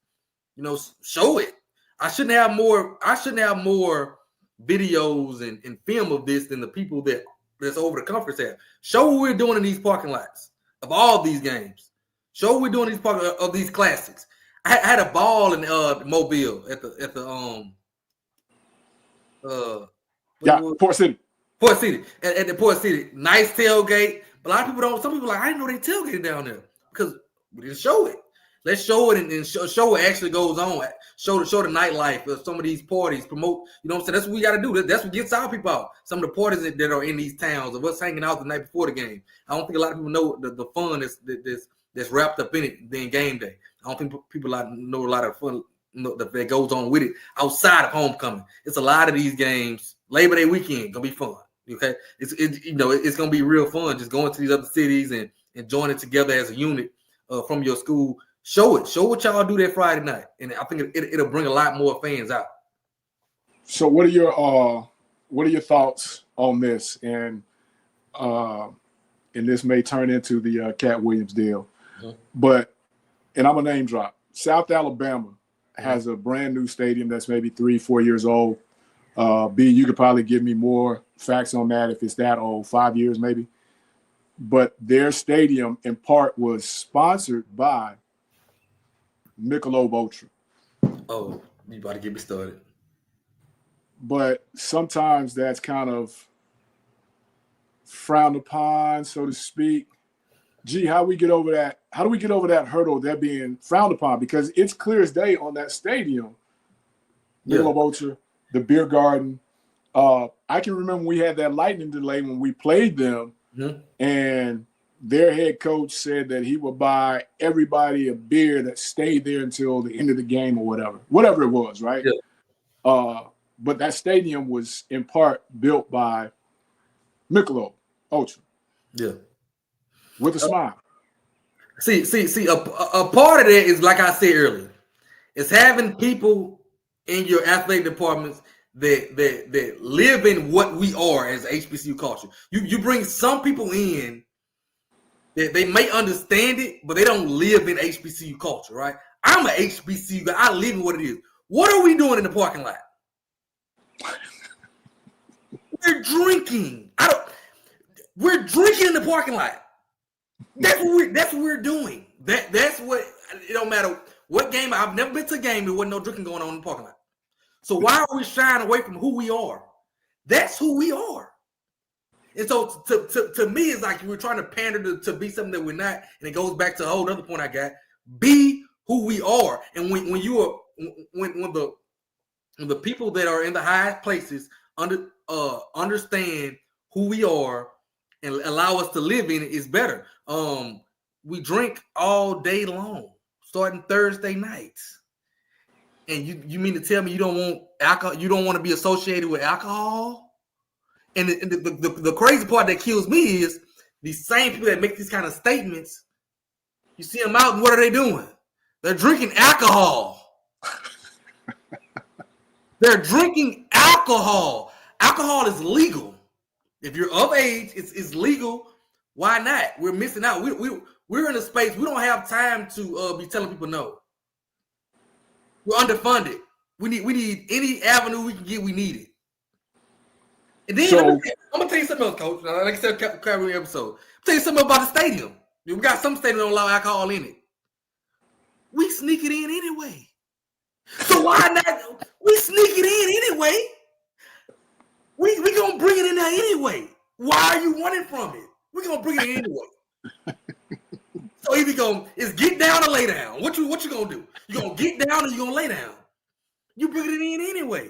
[SPEAKER 3] show it. I shouldn't have more videos and film of this than the people that's over the conference have. Show what we're doing in these parking lots of all these games. Show what we're doing in these of these classics. I had a ball in Mobile at the
[SPEAKER 2] Port City.
[SPEAKER 3] At the Port City. Nice tailgate. But a lot of people don't. Some people are like, I didn't know they tailgated down there, because we didn't show it. Let's show it and show what actually goes on. Show the nightlife of some of these parties. Promote, what I'm saying? That's what we got to do. That's what gets our people out. Some of the parties that are in these towns, of us hanging out the night before the game. I don't think a lot of people know the fun that's wrapped up in it than game day. I don't think people know a lot of fun that goes on with it outside of homecoming. It's a lot of these games. Labor Day weekend gonna be fun. Okay, it's gonna be real fun just going to these other cities and joining together as a unit from your school. Show what y'all do that Friday night, and I think it'll bring a lot more fans out.
[SPEAKER 2] So, what are your thoughts on this? And this may turn into the Cat Williams deal, but I'm a name drop. South Alabama has a brand new stadium that's maybe 3-4 years old. B, you could probably give me more facts on that if it's that old, 5 years maybe. But their stadium in part was sponsored by Michelob Ultra.
[SPEAKER 3] Oh, you about to get me started.
[SPEAKER 2] But sometimes that's kind of frowned upon, so to speak. Gee, how do we get over that hurdle, that being frowned upon? Because it's clear as day on that stadium, Michelob Ultra, the beer garden. I can remember we had that lightning delay when we played them, and their head coach said that he would buy everybody a beer that stayed there until the end of the game or whatever it was, right? Yeah. but that stadium was in part built by Michelob Ultra.
[SPEAKER 3] Yeah.
[SPEAKER 2] With a smile.
[SPEAKER 3] See, a part of that is, like I said earlier, it's having people in your athletic departments that live in what we are as HBCU culture. You bring some people in that they may understand it, but they don't live in HBCU culture, right? I'm an HBCU guy. I live in what it is. What are we doing in the parking lot? We're drinking. We're drinking in the parking lot. That's what we're doing. That's what, it don't matter what game. I've never been to a game there wasn't no drinking going on in the parking lot. So why are we shying away from who we are? That's who we are. And so to me, it's like we're trying to pander to be something that we're not. And it goes back to a whole other point I got. Be who we are. And when the people that are in the highest places understand who we are and allow us to live in it, is better. We drink all day long, starting Thursday nights. And you mean to tell me you don't want alcohol? You don't want to be associated with alcohol? And the crazy part that kills me is these same people that make these kind of statements. You see them out, and what are they doing? They're drinking alcohol. They're drinking alcohol. Alcohol is legal. If you're of age, it's legal. Why not? We're missing out. We're in a space we don't have time to be telling people no. We're underfunded. We need any avenue we can get. We need it. And then I'm gonna tell you something else, Coach. Like I said, covering the episode. I'll tell you something about the stadium. We got some stadiums that don't allow alcohol in it. We sneak it in anyway. So why not? We sneak it in anyway. We gonna bring it in there anyway. Why are you running from it? We gonna bring it in anyway. So either is get down or lay down. What you gonna do? You gonna get down or you gonna lay down? You bring it in anyway.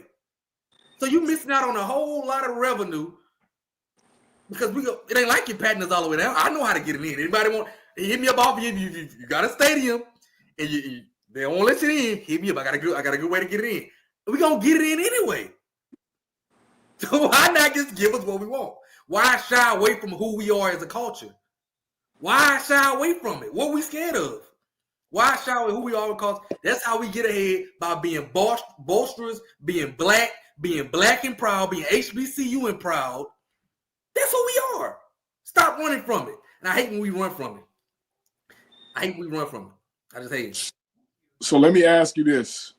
[SPEAKER 3] So you missing out on a whole lot of revenue because it ain't like you're patting us all the way down. I know how to get it in. Anybody want hit me up off you got a stadium and they won't let you in. Hit me up. I got a good way to get it in. We gonna get it in anyway. So why not just give us what we want? Why shy away from who we are as a culture? Why shy away from it? What are we scared of? Why shy away who we are? Because that's how we get ahead, by being boisterous, being black and proud, being HBCU and proud. That's who we are. Stop running from it. And I hate when we run from it. I just hate it.
[SPEAKER 2] So let me ask you this.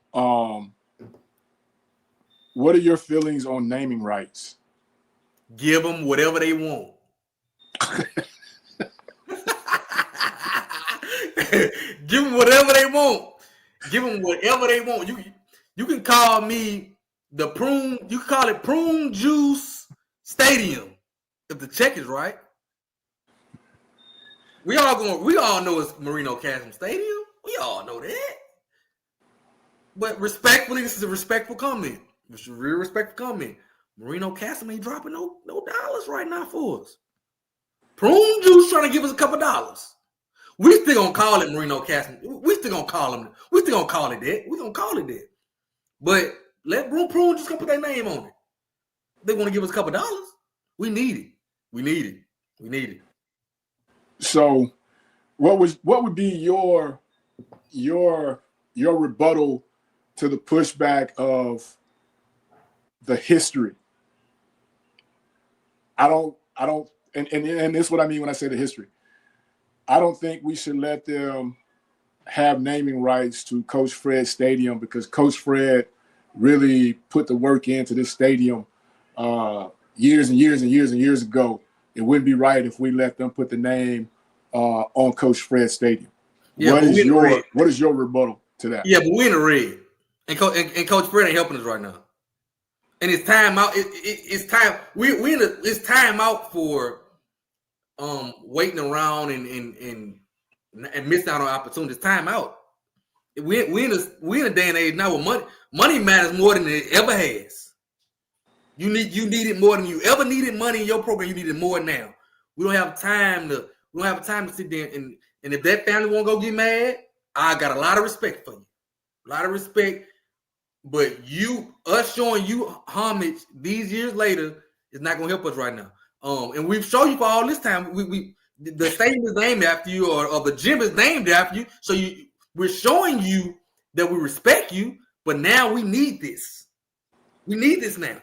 [SPEAKER 2] What are your feelings on naming rights?
[SPEAKER 3] Give them whatever they want. Give them whatever they want. Give them whatever they want. You can call me the prune. You can call it Prune Juice Stadium if the check is right. We all know it's Marino Cashman Stadium. We all know that. But respectfully, this is a respectful comment. It's a real respectful comment. Marino Cashman ain't dropping no dollars right now for us. Prune Juice trying to give us a couple dollars. We still gonna call it Marino Cashman. We still gonna call him. We still gonna call it that. We gonna call it that. But let Prune just put their name on it. They want to give us a couple dollars. We need it.
[SPEAKER 2] So, what would be your rebuttal to the pushback of the history? I don't, and this is what I mean when I say the history. I don't think we should let them have naming rights to Coach Fred Stadium, because Coach Fred really put the work into this stadium years and years ago. It wouldn't be right if we let them put the name on Coach Fred Stadium.
[SPEAKER 3] Yeah,
[SPEAKER 2] what is your rebuttal to that?
[SPEAKER 3] Yeah, but we're in the red, and Coach Fred ain't helping us right now. And it's time out. It's time. It's time out for waiting around and missing out on opportunities. Time out. We're in a day and age now where money matters more than it ever has. You need it more than you ever needed money in your program. You need it more now. We don't have time to sit there and if that family won't go get mad, I got a lot of respect for you. A lot of respect. But us showing you homage these years later is not gonna help us right now. And we've shown you for all this time. The stadium is named after you, or the gym is named after you. So we're showing you that we respect you, but now we need this. We need this now.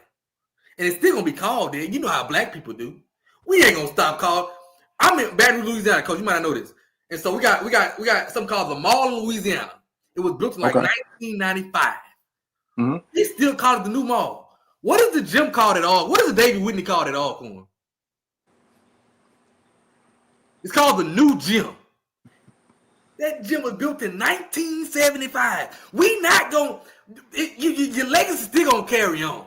[SPEAKER 3] And it's still gonna be called there. You know how black people do. We ain't gonna stop calling. I'm in Baton Rouge, Louisiana, Coach. You might not know this. And so we got something called the Mall of Louisiana. It was built in 1995.
[SPEAKER 2] Mm-hmm.
[SPEAKER 3] They still call it the new mall. What is the gym called at all? What is the David Whitney called at Alcorn? It's called the new gym. That gym was built in 1975. We not gonna your legacy still gonna carry on.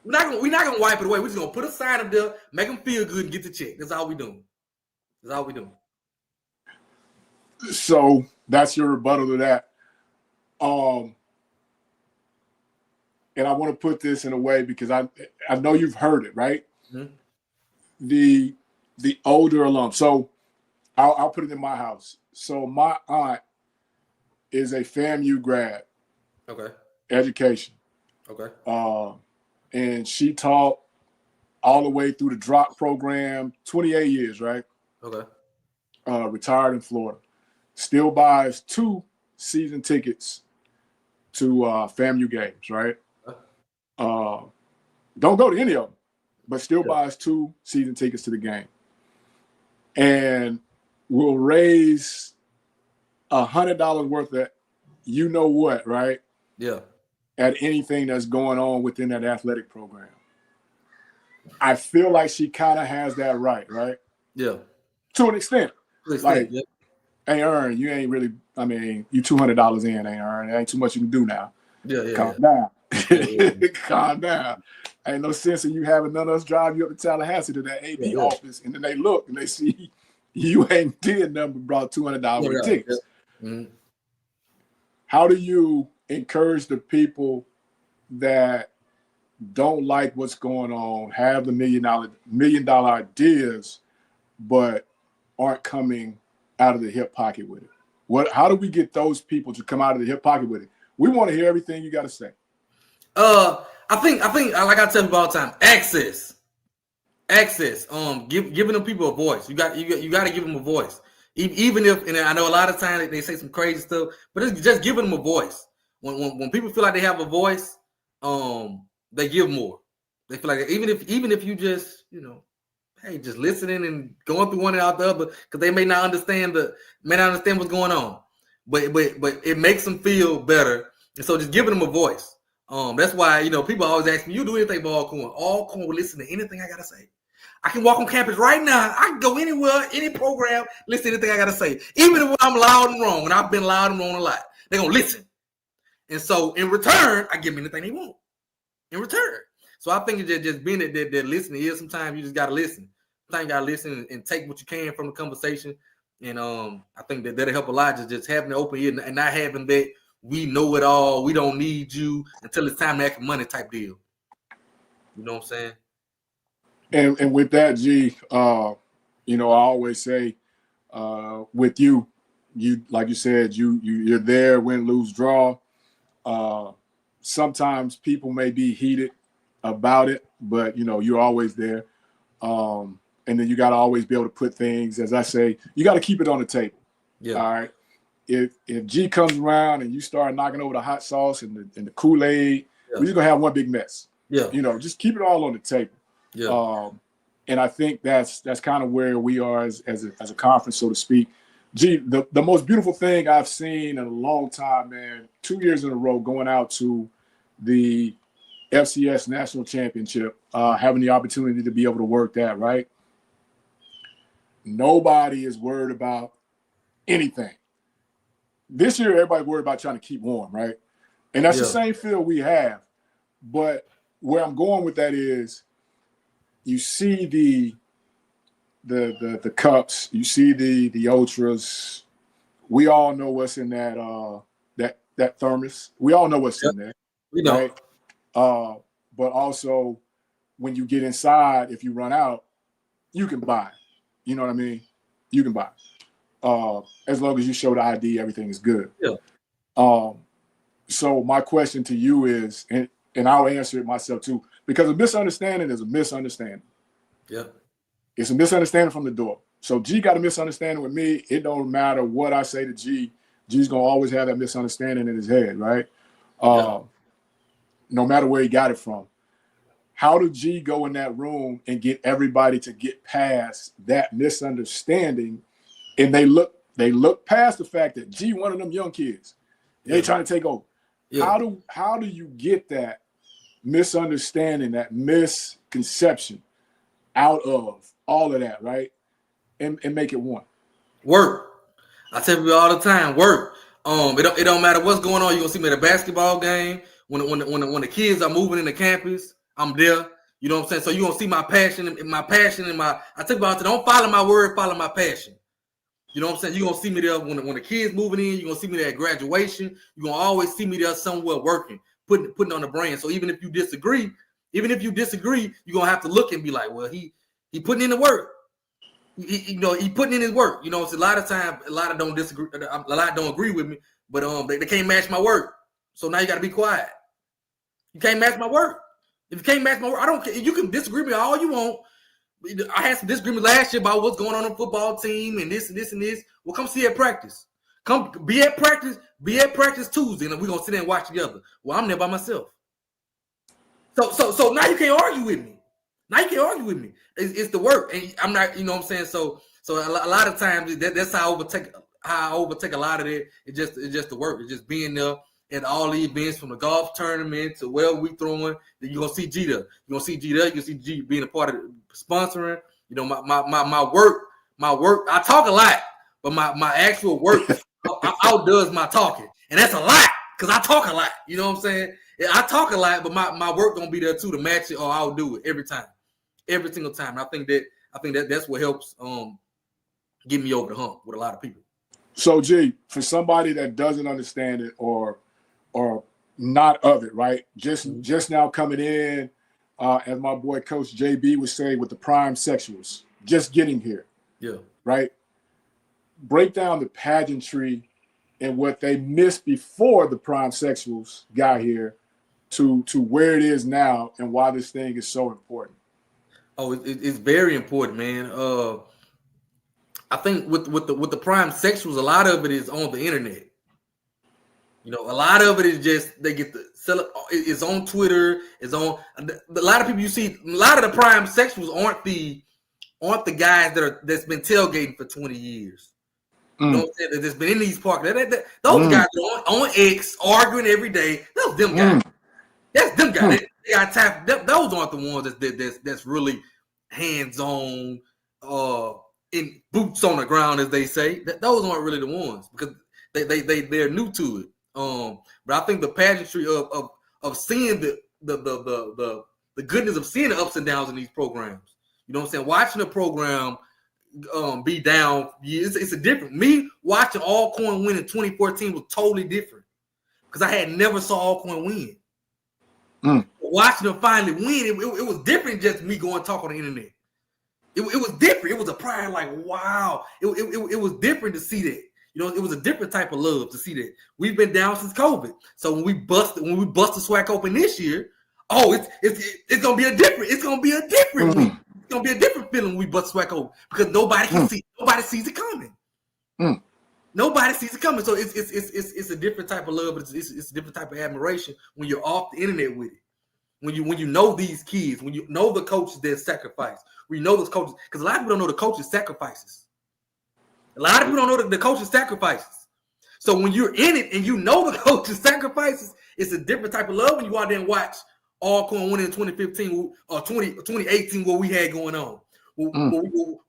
[SPEAKER 3] We're not gonna wipe it away. We're just gonna put a sign up there, make them feel good, and get the check. That's all we doing. That's all we doing.
[SPEAKER 2] So that's your rebuttal to that. And I want to put this in a way because I know you've heard it, right?
[SPEAKER 3] Mm-hmm.
[SPEAKER 2] The older alum. So I'll put it in my house. So my aunt is a FAMU grad.
[SPEAKER 3] Okay.
[SPEAKER 2] Education.
[SPEAKER 3] Okay.
[SPEAKER 2] And she taught all the way through the drop program, 28 years, right?
[SPEAKER 3] Okay.
[SPEAKER 2] Retired in Florida. Still buys 2 season tickets to FAMU games, right? Don't go to any of them, but still buys 2 season tickets to the game. And will raise $100 worth of you know what, right?
[SPEAKER 3] Yeah.
[SPEAKER 2] At anything that's going on within that athletic program. I feel like she kind of has that right?
[SPEAKER 3] Yeah.
[SPEAKER 2] To an extent. Like,
[SPEAKER 3] yeah.
[SPEAKER 2] Hey, Ern, you ain't really, I mean, you $200 in, ain't Ern? There ain't too much you can do now. Calm down. Calm down. Ain't no sense in you having none of us drive you up to Tallahassee to that AB office, and then they look and they see you ain't did nothing but brought $200 worth of tickets.
[SPEAKER 3] Mm-hmm.
[SPEAKER 2] How do you encourage the people that don't like what's going on, have the $1 million ideas, but aren't coming out of the hip pocket with it? How do we get those people to come out of the hip pocket with it? We want to hear everything you got to say.
[SPEAKER 3] I think like I tell people all the time, access. Giving them people a voice. You got to give them a voice. Even if, and I know a lot of times they say some crazy stuff, but it's just giving them a voice. When people feel like they have a voice, they give more. They feel like even if you just, hey, just listening and going through one and out the other, because they may not understand what's going on, but it makes them feel better, and so just giving them a voice. That's why people always ask me, "You do anything for Alcorn?" Alcorn will listen to anything I gotta say. I can walk on campus right now. I can go anywhere, any program, listen to anything I gotta say, even when I'm loud and wrong. And I've been loud and wrong a lot. They're gonna listen, and so in return, I give them anything they want. In return. So I think it's just being that listening is sometimes you just got to listen. Sometimes you got to listen and take what you can from the conversation. And I think that'll help a lot, just having the open ear and not having that we know it all, we don't need you until it's time to act for money type deal. You know what I'm saying?
[SPEAKER 2] And with that, G, I always say with you like you said, you're there, win, lose, draw. Sometimes people may be heated about it, but you're always there. And then you got to always be able to put things, as I say, you got to keep it on the table.
[SPEAKER 3] Yeah.
[SPEAKER 2] All right. If G comes around and you start knocking over the hot sauce and the Kool-Aid, we're just gonna have one big mess.
[SPEAKER 3] Yeah.
[SPEAKER 2] Just keep it all on the table.
[SPEAKER 3] Yeah.
[SPEAKER 2] And I think that's kind of where we are as a conference, so to speak. G, the most beautiful thing I've seen in a long time, man, 2 years in a row going out to the FCS National Championship, having the opportunity to be able to work that, right? Nobody is worried about anything. This year, everybody's worried about trying to keep warm, right? And that's the same feel we have. But where I'm going with that is you see the cups, you see the ultras. We all know what's in that thermos. We all know what's in there.
[SPEAKER 3] We know.
[SPEAKER 2] Right? But also when you get inside, if you run out, you can buy. You know what I mean? You can buy. As long as you show the ID, everything is good.
[SPEAKER 3] Yeah.
[SPEAKER 2] So my question to you is, and I'll answer it myself too, because a misunderstanding is a misunderstanding.
[SPEAKER 3] Yeah.
[SPEAKER 2] It's a misunderstanding from the door. So G got a misunderstanding with me. It don't matter what I say to G. G's gonna always have that misunderstanding in his head, right? No matter where he got it from. How did G go in that room and get everybody to get past that misunderstanding? And they look past the fact that G, one of them young kids, they trying to take over. Yeah. How do you get that misunderstanding, that misconception out of all of that, right? And make it one.
[SPEAKER 3] Work. I tell people all the time, work. It don't matter what's going on. You're gonna see me at a basketball game. When the kids are moving in the campus, I'm there. You know what I'm saying? So you're gonna see my passion and I tell people, don't follow my word, follow my passion. You know what I'm saying? You're gonna see me there when the kids moving in, you're gonna see me there at graduation, you're gonna always see me there somewhere working, putting on the brand. So even if you disagree, you're gonna have to look and be like, well, he putting in the work. He putting in his work. You know, it's a lot of times, a lot don't agree with me, but they can't match my work. So now you got to be quiet. You can't match my work. If you can't match my work, I don't care. You can disagree with me all you want. I had some disagreement last year about what's going on the football team and this and this and this. Well, come see at practice. Come be at practice Tuesday, and we're gonna sit there and watch together. Well, I'm there by myself. So now you can't argue with me. It's the work, and I'm not. You know what I'm saying? So a lot of times that's how I overtake a lot of it. It's just the work. It's just being there at all the events, from the golf tournament to where we throwing. Then you're gonna see G there. You're gonna see G there. You see G being a part of sponsoring. You know, my work. I talk a lot, but my actual work outdoes my talking, and that's a lot because I talk a lot. You know what I'm saying? I talk a lot, but my work gonna be there too to match it, or I'll do it every single time. And I think that's what helps get me over the hump with a lot of people.
[SPEAKER 2] So G, for somebody that doesn't understand it or not of it, right? Just now coming in, as my boy Coach JB would say, with the prime sexuals, just getting here.
[SPEAKER 3] Yeah.
[SPEAKER 2] Right? Break down the pageantry and what they missed before the prime sexuals got here to where it is now, and why this thing is so important.
[SPEAKER 3] Oh, it's very important, man. I think with the prime sexuals, a lot of it is on the internet. You know, a lot of it is just they get the sell it. It's on Twitter. It's on a lot of people. You see, a lot of the prime sexuals aren't the guys that's been tailgating for 20 years. You know what I'm saying? That's been in these parks. Those guys are on X arguing every day. Those them guys. That's them guys. They got time. Those aren't the ones that's really hands-on, in boots on the ground, as they say. Those aren't really the ones because they're new to it. But I think the pageantry of seeing the goodness of seeing the ups and downs in these programs. You know what I'm saying? Watching a program be down, it's a different. Me watching Alcorn win in 2014 was totally different because I had never saw Alcorn win. Watching them finally win, it was different. Just me going talk on the internet. It was different. It was a pride, like wow. It was different to see that. You know, it was a different type of love to see that. We've been down since COVID. So when we bust the SWAC open this year, it's gonna be a different. It's gonna be a different week. It's gonna be a different feeling when we bust SWAC open because nobody can see. Nobody sees it coming. Nobody sees it coming. So it's a different type of love, but it's a different type of admiration when you're off the internet with it. When you know these kids, when you know the coaches that sacrifice, when you know those coaches, because a lot of people don't know the coaches' sacrifices. A lot of people don't know the coaches' sacrifices. So when you're in it and you know the coaches' sacrifices, it's a different type of love when you go out there and watch Alcorn win in 2015 or 2018, what we had going on. Well,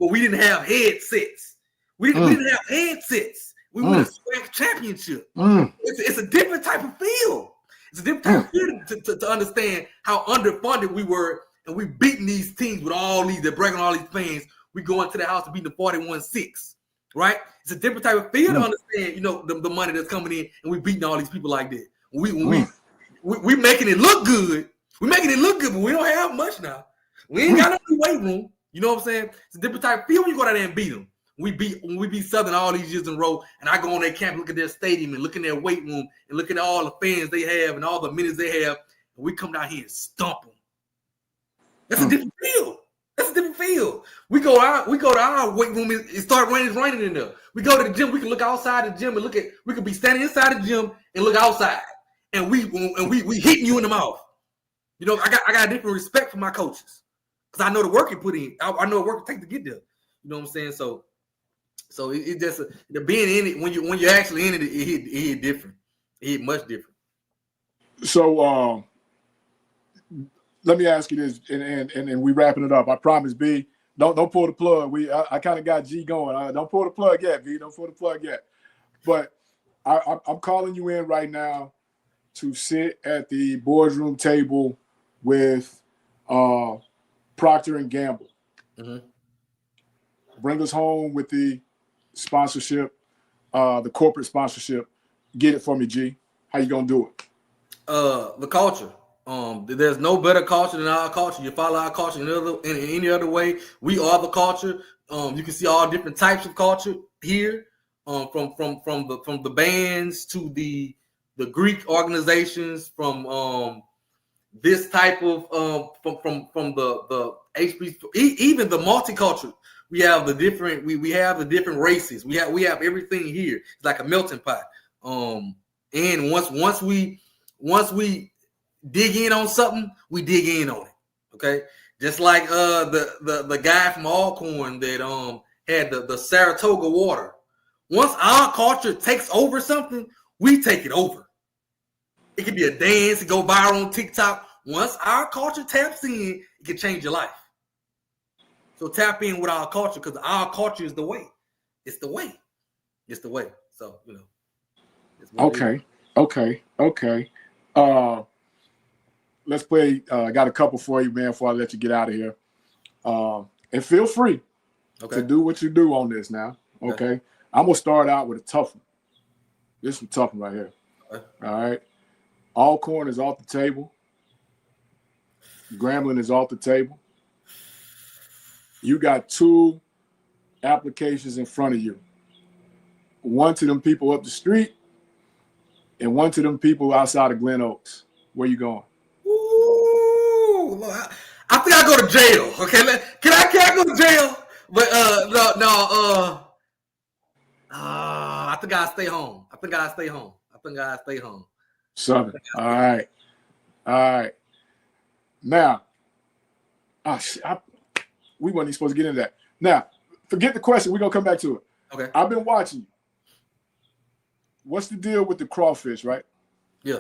[SPEAKER 3] we didn't have headsets. We didn't have headsets. We won a SWAC championship. It's a different type of feel. It's a different type of feel to understand how underfunded we were, and we beating these teams with all these, they're breaking all these fans. We go into the house and beating the 41-6, right? It's a different type of feel to understand, you know, the money that's coming in, and we beating all these people like that. We making it look good. We're making it look good, but we don't have much now. We ain't got no weight room. You know what I'm saying? It's a different type of feel when you go out there and beat them. when we beat Southern all these years in a row, and I go on their camp, look at their stadium, and look in their weight room, and look at all the fans they have and all the minutes they have, and we come down here and stomp them. That's a different field. That's a different field. We go to our weight room. It start raining. It's raining in there. We go to the gym. We can look outside the gym and look at. We could be standing inside the gym and look outside, and we hitting you in the mouth. You know, I got a different respect for my coaches because I know the work you put in. I know the work it takes to get there. You know what I'm saying? So it just being in it when you're actually in it, it hit different. It hit much different.
[SPEAKER 2] So let me ask you this, and we wrapping it up. I promise, B. Don't pull the plug. I kind of got G going. Don't pull the plug yet, B. Don't pull the plug yet. But I'm calling you in right now to sit at the boardroom table with Procter and Gamble. Mm-hmm. Bring us home with the sponsorship, the corporate sponsorship. Get it for me, G. How you gonna do it?
[SPEAKER 3] The culture. There's no better culture than our culture. You follow our culture in any other way. We are the culture. You can see all different types of culture here, from the bands to the Greek organizations, from this type of from the HBCU, even the multicultural. We have the different we have the different races. We have everything here. It's like a melting pot. And once we dig in on something, we dig in on it. Okay, just like the guy from Alcorn that had the Saratoga water. Once our culture takes over something, we take it over. It could be a dance, it go viral on TikTok. Once our culture taps in, it can change your life. So tap in with our culture because our culture is the way. It's the way. It's the way. So you know. Okay.
[SPEAKER 2] Let's play. I got a couple for you, man, before I let you get out of here. And feel free to do what you do on this now. Okay. I'm going to start out with a tough one. This is a tough one right here. Okay. All right. Alcorn is off the table. Grambling is off the table. You got two applications in front of you. One to them people up the street and one to them people outside of Glen Oaks. Where you going?
[SPEAKER 3] Ooh, I think I go to jail. Okay, can I go to jail? But I think I stay home. I think I stay home.
[SPEAKER 2] Southern. All right. Now, we weren't even supposed to get into that. Now, forget the question. We're gonna come back to it.
[SPEAKER 3] Okay.
[SPEAKER 2] I've been watching you. What's the deal with the crawfish, right?
[SPEAKER 3] Yeah.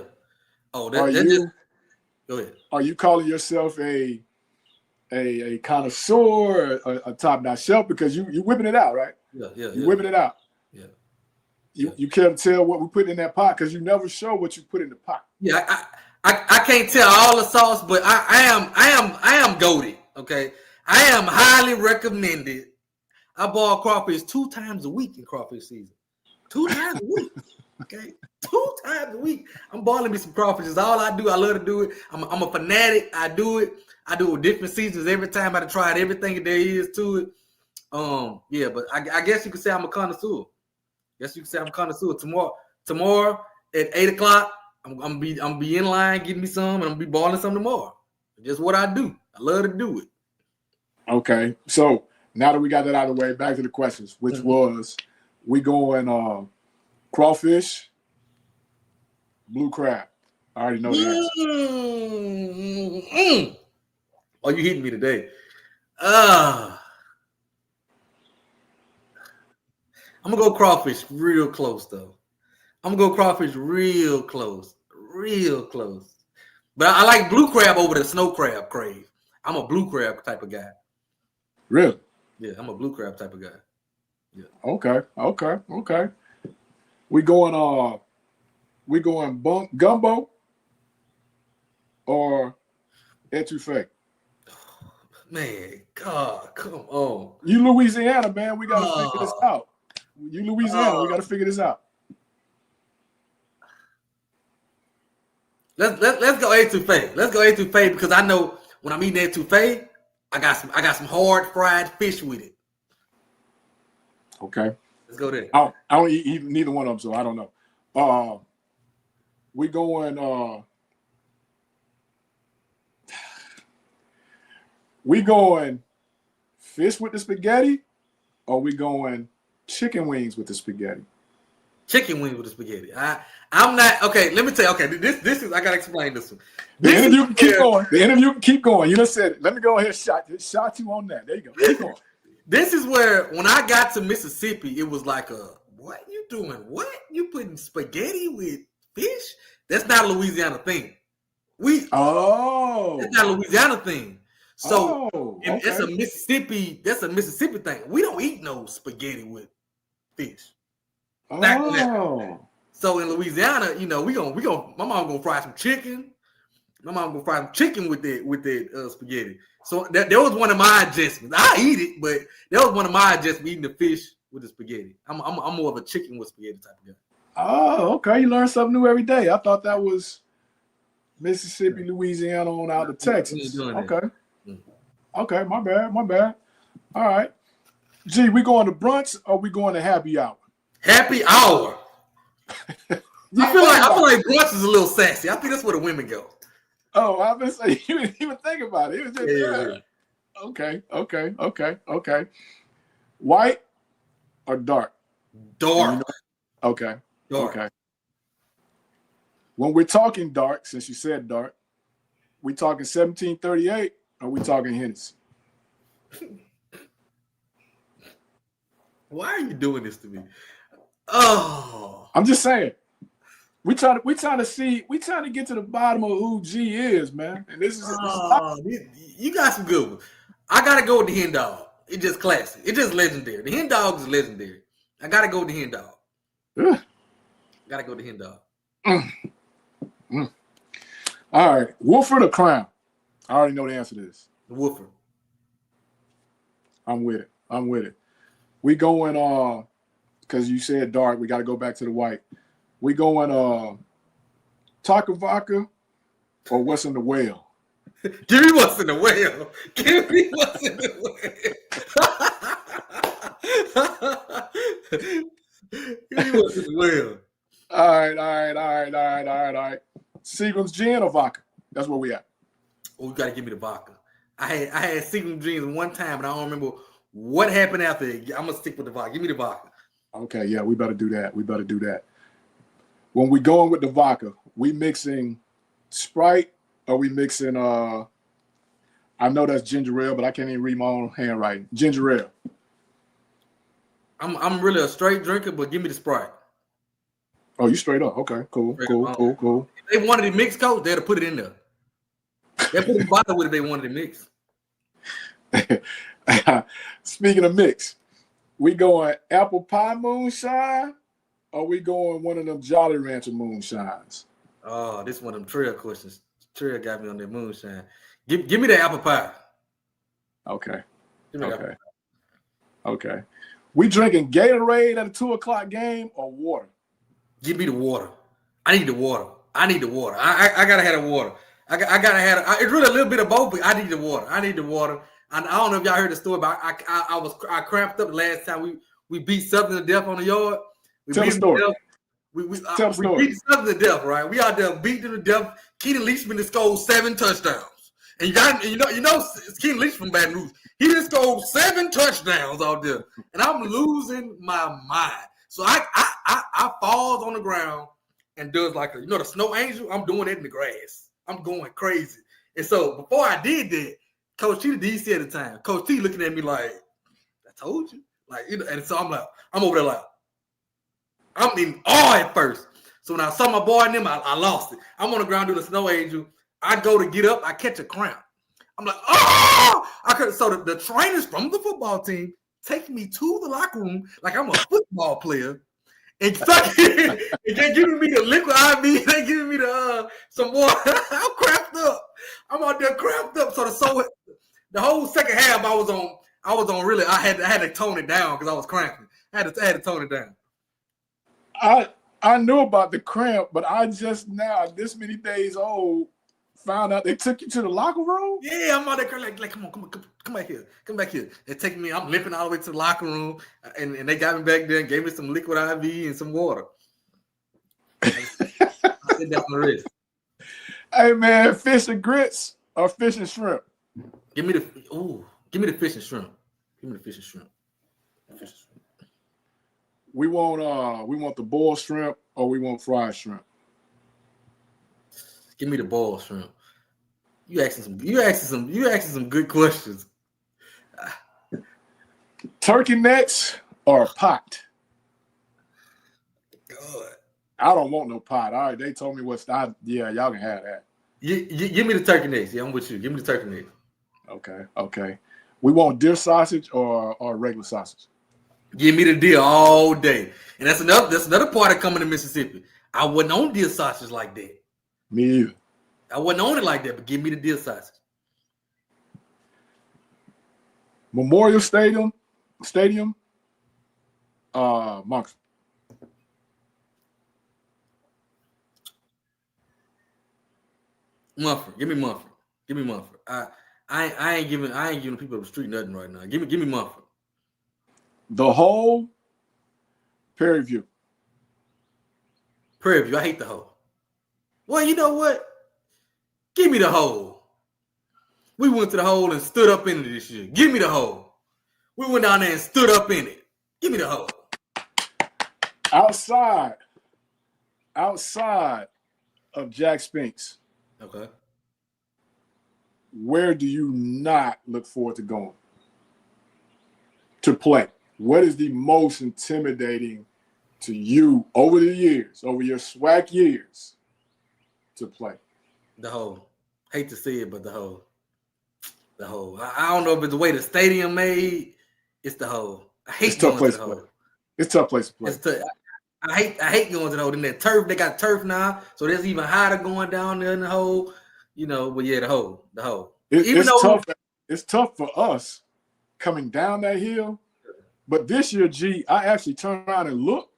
[SPEAKER 3] Oh,
[SPEAKER 2] go ahead. Are you calling yourself a connoisseur, a top-notch chef? Because you whipping it out, right?
[SPEAKER 3] Yeah.
[SPEAKER 2] You're whipping it out.
[SPEAKER 3] Yeah.
[SPEAKER 2] You can't tell what we put in that pot because you never show what you put in the pot.
[SPEAKER 3] Yeah, I can't tell all the sauce, but I am goated. Okay, I am highly recommended. I boil crawfish 2 times a week in crawfish season. 2 times a week. Okay, 2 times a week. I'm boiling me some crawfish. It's all I do. I love to do it. I'm a fanatic. I do it. I do it with different seasons every time. I tried everything there is to it. Yeah, but I guess you could say I'm a connoisseur. Tomorrow at 8:00, I'm be in line getting me some, and I'm be boiling some tomorrow. Just what I do. I love to do it.
[SPEAKER 2] Okay, so now that we got that out of the way, back to the questions, which was we going crawfish, blue crab. I already know the answer.
[SPEAKER 3] Oh, you hitting me today. I'm going to go crawfish real close, though. I'm going to go crawfish real close. But I like blue crab over the snow crab crave. I'm a blue crab type of guy.
[SPEAKER 2] Really?
[SPEAKER 3] Yeah, I'm a blue crab type of guy. Yeah.
[SPEAKER 2] Okay. We going gumbo or etouffee?
[SPEAKER 3] Man, God, come on.
[SPEAKER 2] You Louisiana, man. We got to figure this out. You Louisiana, we got to figure this out.
[SPEAKER 3] Let's go etouffee. Let's go etouffee because I know when I'm eating etouffee, I got some hard fried fish with it.
[SPEAKER 2] Okay.
[SPEAKER 3] Let's go there.
[SPEAKER 2] I don't eat neither one of them, so I don't know. We going fish with the spaghetti, or we going chicken wings with the spaghetti?
[SPEAKER 3] Chicken wings with the spaghetti. I'm not okay. Let me tell you. Okay, this is I gotta explain this one.
[SPEAKER 2] The interview can keep going. The interview can keep going. You just said it. Let me go ahead and shot you on that. There you go. Keep going.
[SPEAKER 3] This is where when I got to Mississippi, it was like what you doing? What you putting spaghetti with fish? That's not a Louisiana thing. That's not a Louisiana thing. So
[SPEAKER 2] okay.
[SPEAKER 3] that's a Mississippi thing. We don't eat no spaghetti with fish. So in Louisiana, you know, we gonna my mom gonna fry some chicken. My mom gonna fry some chicken with that spaghetti. So that was one of my adjustments. I eat it, but that was one of my adjustments, eating the fish with the spaghetti. I'm more of a chicken with spaghetti type of guy.
[SPEAKER 2] Oh, okay. You learn something new every day. I thought that was Mississippi, Louisiana, on out to Texas. Okay. Okay, my bad. All right. G, we going to brunch or we going to happy hour?
[SPEAKER 3] Happy hour. I feel like brunch is a little sassy. I think that's where the women go.
[SPEAKER 2] Oh, I've been saying you didn't even think about it. It was just Okay. White or dark?
[SPEAKER 3] Dark.
[SPEAKER 2] Okay.
[SPEAKER 3] Dark.
[SPEAKER 2] Okay. When we're talking dark, since you said dark, we talking 1738 or we talking Hennessy?
[SPEAKER 3] Why are you doing this to me? Oh,
[SPEAKER 2] I'm just saying. We trying to get to the bottom of who G is, man. And this is
[SPEAKER 3] you got some good ones. I gotta go with the hen dog. It's just classic. It's just legendary. The hen dog is legendary. I gotta go with the hen dog. Gotta go with the hen dog.
[SPEAKER 2] All right. Wolford or Crown? I already know the answer to this.
[SPEAKER 3] The Wolford.
[SPEAKER 2] I'm with it. We going because you said dark, we gotta go back to the white. We going Taco Vodka or what's in the whale?
[SPEAKER 3] Give me what's in the whale. Give me what's in the whale.
[SPEAKER 2] All right. Seagram's gin or vodka? That's where we at.
[SPEAKER 3] Oh, you gotta give me the vodka. I had Seagram's gin one time, and I don't remember what happened after it. I'm gonna stick with the vodka. Give me the vodka.
[SPEAKER 2] Okay, yeah, we better do that. When we going with the vodka, we mixing Sprite or we mixing I know that's ginger ale, but I can't even read my own handwriting. Ginger ale.
[SPEAKER 3] I'm really a straight drinker, but give me the Sprite.
[SPEAKER 2] Oh, you straight up. Okay, cool.
[SPEAKER 3] If they wanted it mixed, Coach, they'd have put it in there. They put the vodka with it if they wanted it mixed.
[SPEAKER 2] Speaking of mix, we going apple pie moonshine or we going one of them Jolly Rancher moonshines?
[SPEAKER 3] Oh, this is one of them trail questions. Trail got me on that moonshine. Give me the apple pie.
[SPEAKER 2] Okay.
[SPEAKER 3] Give me apple pie.
[SPEAKER 2] Okay. We drinking Gatorade at a 2:00 game or water?
[SPEAKER 3] Give me the water. I need the water. I gotta have the water. I gotta have it. It's really a little bit of both, but I need the water. I don't know if y'all heard the story, but I cramped up the last time we beat Southern to death on the yard.
[SPEAKER 2] Tell the story.
[SPEAKER 3] We beat Southern to death, right? We out there beating them to death. Keenan Leachman has scored 7 touchdowns. And you know Keenan Leach from Baton Rouge. He just scored 7 touchdowns out there. And I'm losing my mind. So I falls on the ground and does like the snow angel. I'm doing it in the grass. I'm going crazy. And so before I did that, Coach T, the DC at the time, Coach T looking at me like, I told you. And so I'm over there like, I'm in awe at first. So when I saw my boy in them, I lost it. I'm on the ground doing the snow angel. I go to get up, I catch a cramp. I'm like, oh! So the trainers from the football team take me to the locker room like I'm a football player. And they're giving me the liquid IV. They're giving me some water. I'm cramped up. I'm out there cramped up. So the whole second half I was on really. I had to tone it down because I was cramping. I had to tone it down.
[SPEAKER 2] I knew about the cramp, but I just now, this many days old, found out they took you to the locker room?
[SPEAKER 3] Yeah, I'm out there like come back here. Come back here. They take me, I'm limping all the way to the locker room, and they got me back there and gave me some liquid IV and some water. I sit down on the wrist.
[SPEAKER 2] Hey man, fish and grits or fish and shrimp?
[SPEAKER 3] Give me the fish and shrimp. Give me the fish and shrimp.
[SPEAKER 2] We want the boiled shrimp or we want fried shrimp.
[SPEAKER 3] Give me the boiled shrimp. You asking some good questions.
[SPEAKER 2] Turkey necks or pot?
[SPEAKER 3] God.
[SPEAKER 2] I don't want no pot. All right, they told me what's that. Yeah, y'all can have that.
[SPEAKER 3] Give me the turkey necks. Yeah, I'm with you. Give me the turkey necks.
[SPEAKER 2] Okay. We want deer sausage or regular sausage.
[SPEAKER 3] Give me the deer all day. And that's another part of coming to Mississippi. I wasn't on deer sausage like that.
[SPEAKER 2] Me either.
[SPEAKER 3] I wasn't on it like that, but give me the deer sausage.
[SPEAKER 2] Memorial Stadium, Monk's.
[SPEAKER 3] Mumford. Give me Mumford. Give me Mumford. I ain't giving people up the street nothing right now. Give me Mumford.
[SPEAKER 2] The whole Prairie View.
[SPEAKER 3] Prairie View. I hate the hole. Well, you know what? Give me the hole. We went to the hole and stood up in it this year. Give me the hole. We went down there and stood up in it. Give me the hole.
[SPEAKER 2] Outside of Jack Spinks.
[SPEAKER 3] Okay.
[SPEAKER 2] Where do you not look forward to going to play? What is the most intimidating to you over the years, over your SWAC years, to play?
[SPEAKER 3] The hole. Hate to say it, but the hole. The hole. I don't know if it's the way the stadium made. It's the hole. I hate going to the hole.
[SPEAKER 2] It's a tough place to play.
[SPEAKER 3] It's tough. I hate going to the hole. In that turf, they got turf now, so there's even harder going down there in the hole. You know, but yeah, the hole. It's
[SPEAKER 2] tough for us coming down that hill. But this year, G, I actually turned around and looked.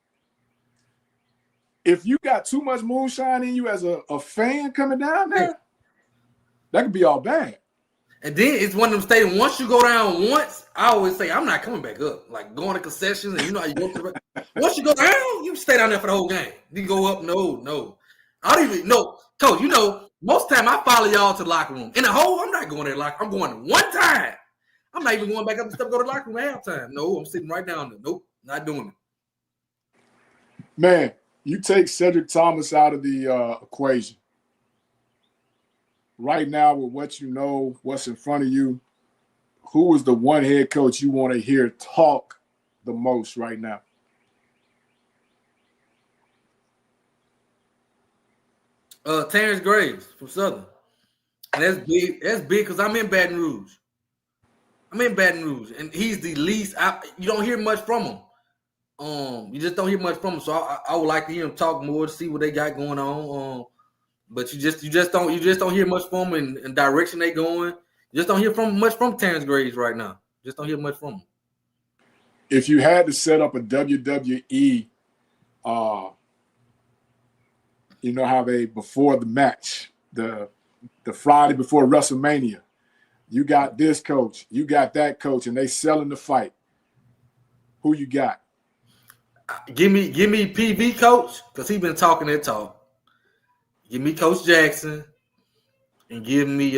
[SPEAKER 2] If you got too much moonshine in you as a fan coming down there, that could be all bad.
[SPEAKER 3] And then it's one of them stadiums. Once you go down once, I always say, I'm not coming back up. Like going to concessions, and you know how you go to once you go down, you stay down there for the whole game. You go up, no. I don't even know. Coach, you know, most time I follow y'all to the locker room. In the hole, I'm not going there. Like I'm going one time. I'm not even going back up the step, go to the locker room at halftime. No, I'm sitting right down there. Nope, not doing it.
[SPEAKER 2] Man, you take Cedric Thomas out of the equation. Right now, with what you know, what's in front of you, who is the one head coach you want to hear talk the most right now?
[SPEAKER 3] Terrence Graves from Southern. And that's big. That's big because I'm in Baton Rouge. And he's the least. You don't hear much from him. You just don't hear much from him. So I would like to hear him talk more to see what they got going on. But you just don't hear much from them and direction they going. You just don't hear much from Terrence Graves right now. Just don't hear much from him.
[SPEAKER 2] If you had to set up a WWE, you know how they before the match, the Friday before WrestleMania, you got this coach, you got that coach, and they selling the fight. Who you got?
[SPEAKER 3] Give me PV coach because he been talking that talk. Give me Coach Jackson and give me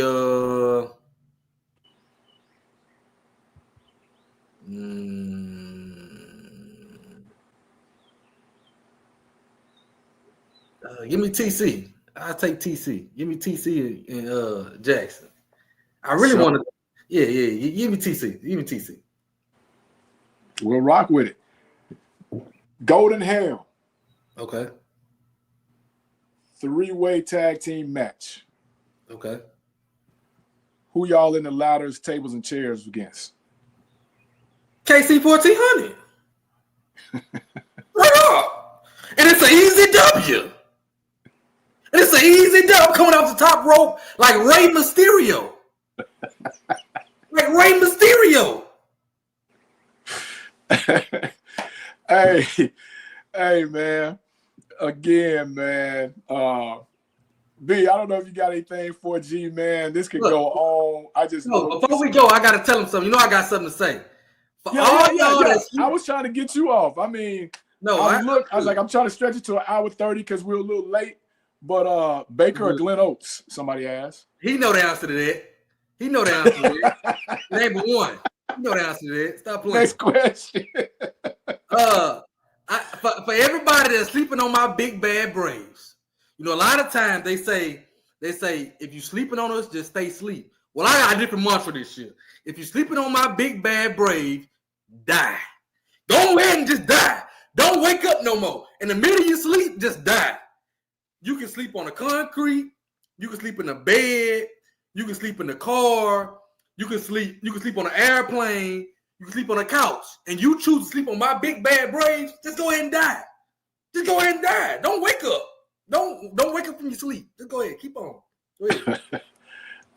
[SPEAKER 3] give me TC. I'll take TC. Give me TC and Jackson. I really want to. Yeah. Give me TC. Give me TC.
[SPEAKER 2] We'll rock with it. Golden Hair.
[SPEAKER 3] Okay.
[SPEAKER 2] 3-way tag team match.
[SPEAKER 3] Okay.
[SPEAKER 2] Who y'all in the ladders, tables, and chairs against?
[SPEAKER 3] KC 1400. Right up. And it's an easy W. And it's an easy W coming off the top rope like Rey Mysterio.
[SPEAKER 2] Hey, man. Again, man. B, I don't know if you got anything for G, man. This could go on. I just know.
[SPEAKER 3] Before we go, I got to tell him something. You know, I got something to say. For all y'all
[SPEAKER 2] Yeah. I was trying to get you off. I mean, I was like, I'm trying to stretch it to 1:30 because we're a little late. But Baker or Glen Oaks? Somebody asked.
[SPEAKER 3] He know the answer to that. He know the answer to that. Name one. You know the answer to that. Stop playing.
[SPEAKER 2] Next question.
[SPEAKER 3] For everybody that's sleeping on my big bad Braves, you know, a lot of times they say if you sleeping on us, just stay asleep. Well, I got a different mantra this year. If you sleeping on my big bad Braves, die. Go ahead and just die. Don't wake up no more. In the middle of your sleep, just die. You can sleep on the concrete. You can sleep in the bed. You can sleep in the car. You can sleep on an airplane. You can sleep on a couch. And you choose to sleep on my big bad Braves, just go ahead and die. Just go ahead and die. Don't wake up. Don't wake up from your sleep. Just go ahead. Keep on. Go ahead.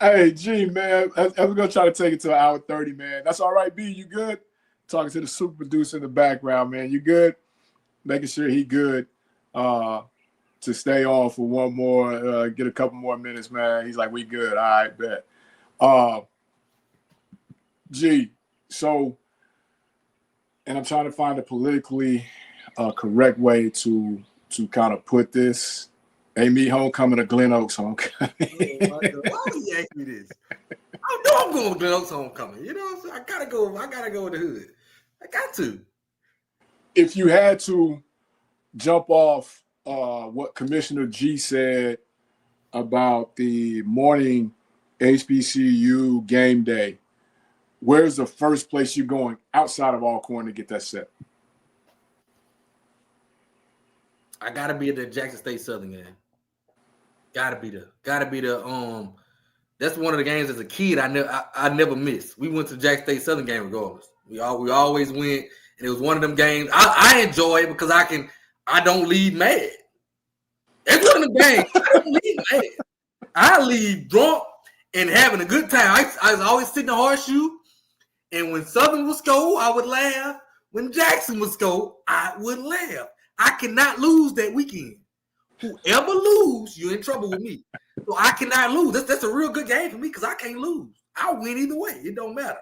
[SPEAKER 2] Hey, G, man. We're going to try to take it to 1:30, man. That's all right, B. You good? Talking to the super producer in the background, man. You good? Making sure he good to stay on for one more, get a couple more minutes, man. He's like, we good. All right, bet. G, so, and I'm trying to find a politically correct way to kind of put this. Hey, me homecoming or Glen Oaks homecoming?
[SPEAKER 3] Why would you ask me this? I know I'm going with Glen Oaks homecoming. You know what I'm saying? I gotta go with the hood. I got to.
[SPEAKER 2] If you had to jump off what Commissioner G said about the morning HBCU game day, where's the first place you're going outside of Alcorn to get that set?
[SPEAKER 3] I gotta be at the Jackson State Southern game. Gotta be there. That's one of the games as a kid I never missed. We went to the Jackson State Southern game regardless. We always went, and it was one of them games. I enjoy it because I don't leave mad. It's one of them games. I don't leave mad. I leave drunk and having a good time. I was always sitting in the horseshoe, and when Southern would score, I would laugh. When Jackson would score, I would laugh. I cannot lose that weekend. Whoever lose, you're in trouble with me. So I cannot lose. That's a real good game for me because I can't lose. I'll win either way. It don't matter.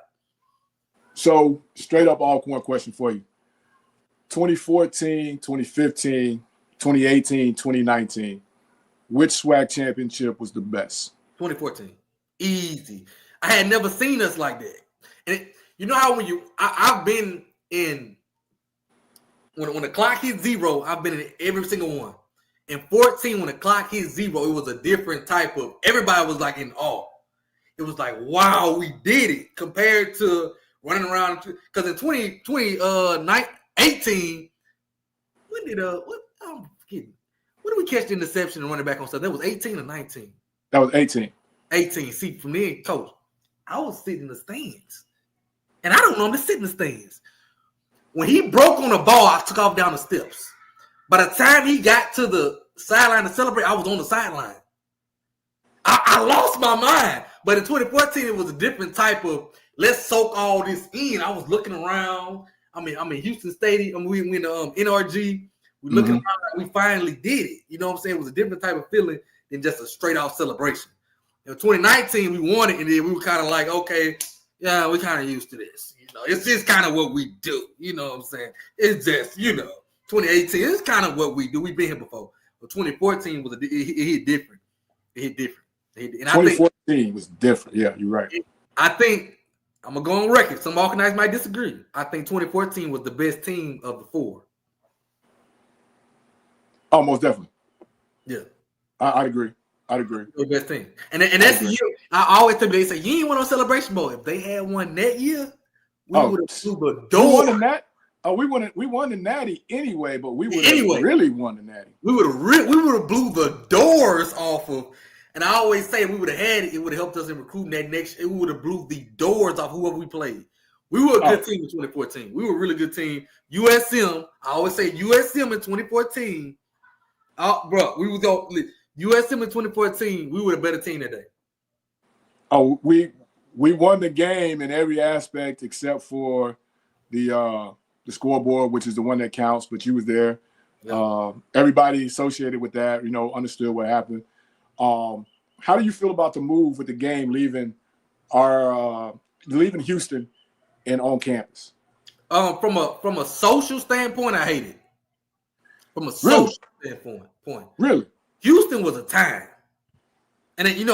[SPEAKER 2] So, straight up Alcorn question for you. 2014, 2015, 2018, 2019. Which SWAC championship was the best?
[SPEAKER 3] 2014. Easy. I had never seen us like that. And you know how I've been in, when the clock hit zero, I've been in every single one. In 14, when the clock hit zero, it was a different type of, everybody was like in awe. It was like, wow, we did it compared to running around. Because in 2018, when did I'm forgetting. When did we catch the interception and running back on stuff? That was 18 or 19?
[SPEAKER 2] That was 18.
[SPEAKER 3] 18. See, from then, coach, I was sitting in the stands. And I don't normally sit in the stands. When he broke on the ball, I took off down the steps. By the time he got to the sideline to celebrate, I was on the sideline. I lost my mind. But in 2014, it was a different type of, let's soak all this in. I was looking around. I'm in Houston Stadium. We went to NRG. We looking around. We finally did it. You know what I'm saying? It was a different type of feeling than just a straight out celebration. In 2019, we won it, and then we were kind of like, okay, yeah, we kind of used to this. You know, it's just kind of what we do. You know what I'm saying? It's just, 2018, it's kind of what we do. We've been here before. But 2014 was it hit different. It hit different. And
[SPEAKER 2] 2014 was different. Yeah, you're right.
[SPEAKER 3] I think I'm gonna go on record. Some Alcornites might disagree. I think 2014 was the best team of the four.
[SPEAKER 2] Oh, most definitely.
[SPEAKER 3] Yeah,
[SPEAKER 2] I'd agree.
[SPEAKER 3] The best team, and that's the year. I always tell them, they say you ain't won no celebration bowl. If they had won that year, we would have flew the door.
[SPEAKER 2] We won that. Oh, we won the Natty anyway, but we would have really won the Natty.
[SPEAKER 3] We would have blew the doors off of. And I always say we would have had it. It would have helped us in recruiting that next. It would have blew the doors off whoever we played. We were a good team in 2014. We were a really good team. USM. I always say USM in 2014. Bro, we would go USM in 2014. We were a better team that day.
[SPEAKER 2] Oh, we won the game in every aspect except for the scoreboard, which is the one that counts. But you was there. Yeah. Everybody associated with that, understood what happened. How do you feel about the move with the game leaving Houston and on campus?
[SPEAKER 3] From a social standpoint, I hate it. From a
[SPEAKER 2] Really?
[SPEAKER 3] social standpoint,
[SPEAKER 2] Really?
[SPEAKER 3] Houston was a time. And then,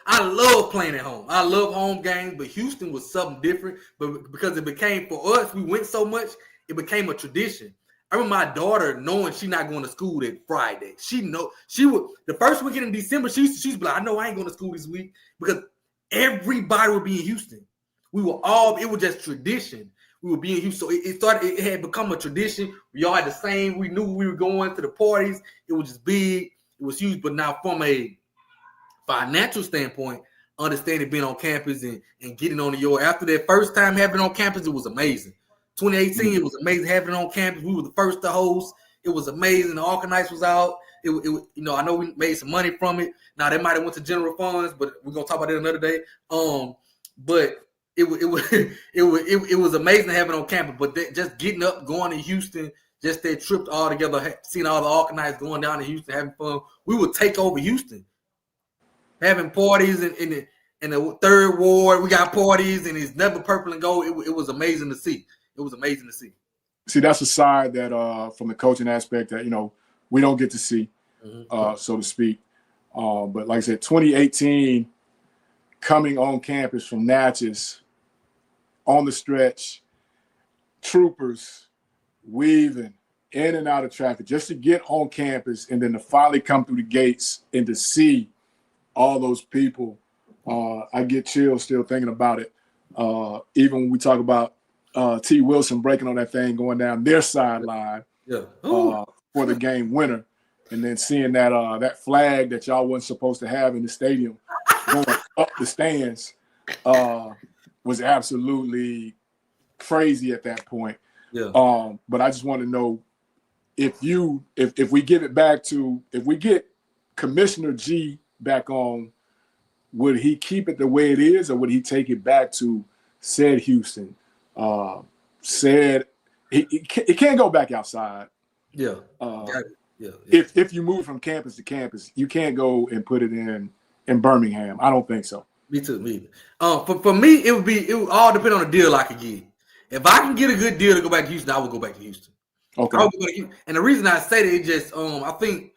[SPEAKER 3] I love playing at home. I love home games, but Houston was something different. But because it became, for us, we went so much, it became a tradition. I remember my daughter knowing she's not going to school that Friday. She would, the first weekend in December, she's like, I know I ain't going to school this week, because everybody would be in Houston. It was just tradition. We would be in Houston. So it had become a tradition. We all had the same. We knew we were going to the parties. It was just big. It was huge. But now from a financial standpoint, understanding being on campus and getting on the yard. After that first time having it on campus, it was amazing. 2018, it was amazing having it on campus. We were the first to host. It was amazing. The Alcornites was out. I know we made some money from it. Now they might have went to general funds, but we're gonna talk about it another day. But it was amazing having it on campus. But just getting up, going to Houston, just that trip all together, seeing all the Alcornites going down to Houston, having fun. We would take over Houston. Having parties in the third ward, we got parties, and it's never purple and gold. It was amazing to see. It was amazing to see.
[SPEAKER 2] See, that's a side that, from the coaching aspect, that we don't get to see, so to speak. But like I said, 2018, coming on campus from Natchez, on the stretch, troopers weaving in and out of traffic just to get on campus, and then to finally come through the gates and to see all those people. I get chills still thinking about it. Even when we talk about T. Wilson breaking on that thing, going down their sideline for the game winner, and then seeing that flag that y'all wasn't supposed to have in the stadium going up the stands was absolutely crazy at that point. Yeah. But I just want to know if we get Commissioner G back on, would he keep it the way it is, or would he take it back to said Houston? Said it can't go back outside.
[SPEAKER 3] Yeah.
[SPEAKER 2] If you move from campus to campus, you can't go and put it in Birmingham. I don't think so.
[SPEAKER 3] Me too. For me, it would all depend on the deal I could get. If I can get a good deal to go back to Houston, I would go back to Houston.
[SPEAKER 2] Okay.
[SPEAKER 3] And the reason I say that, it just I think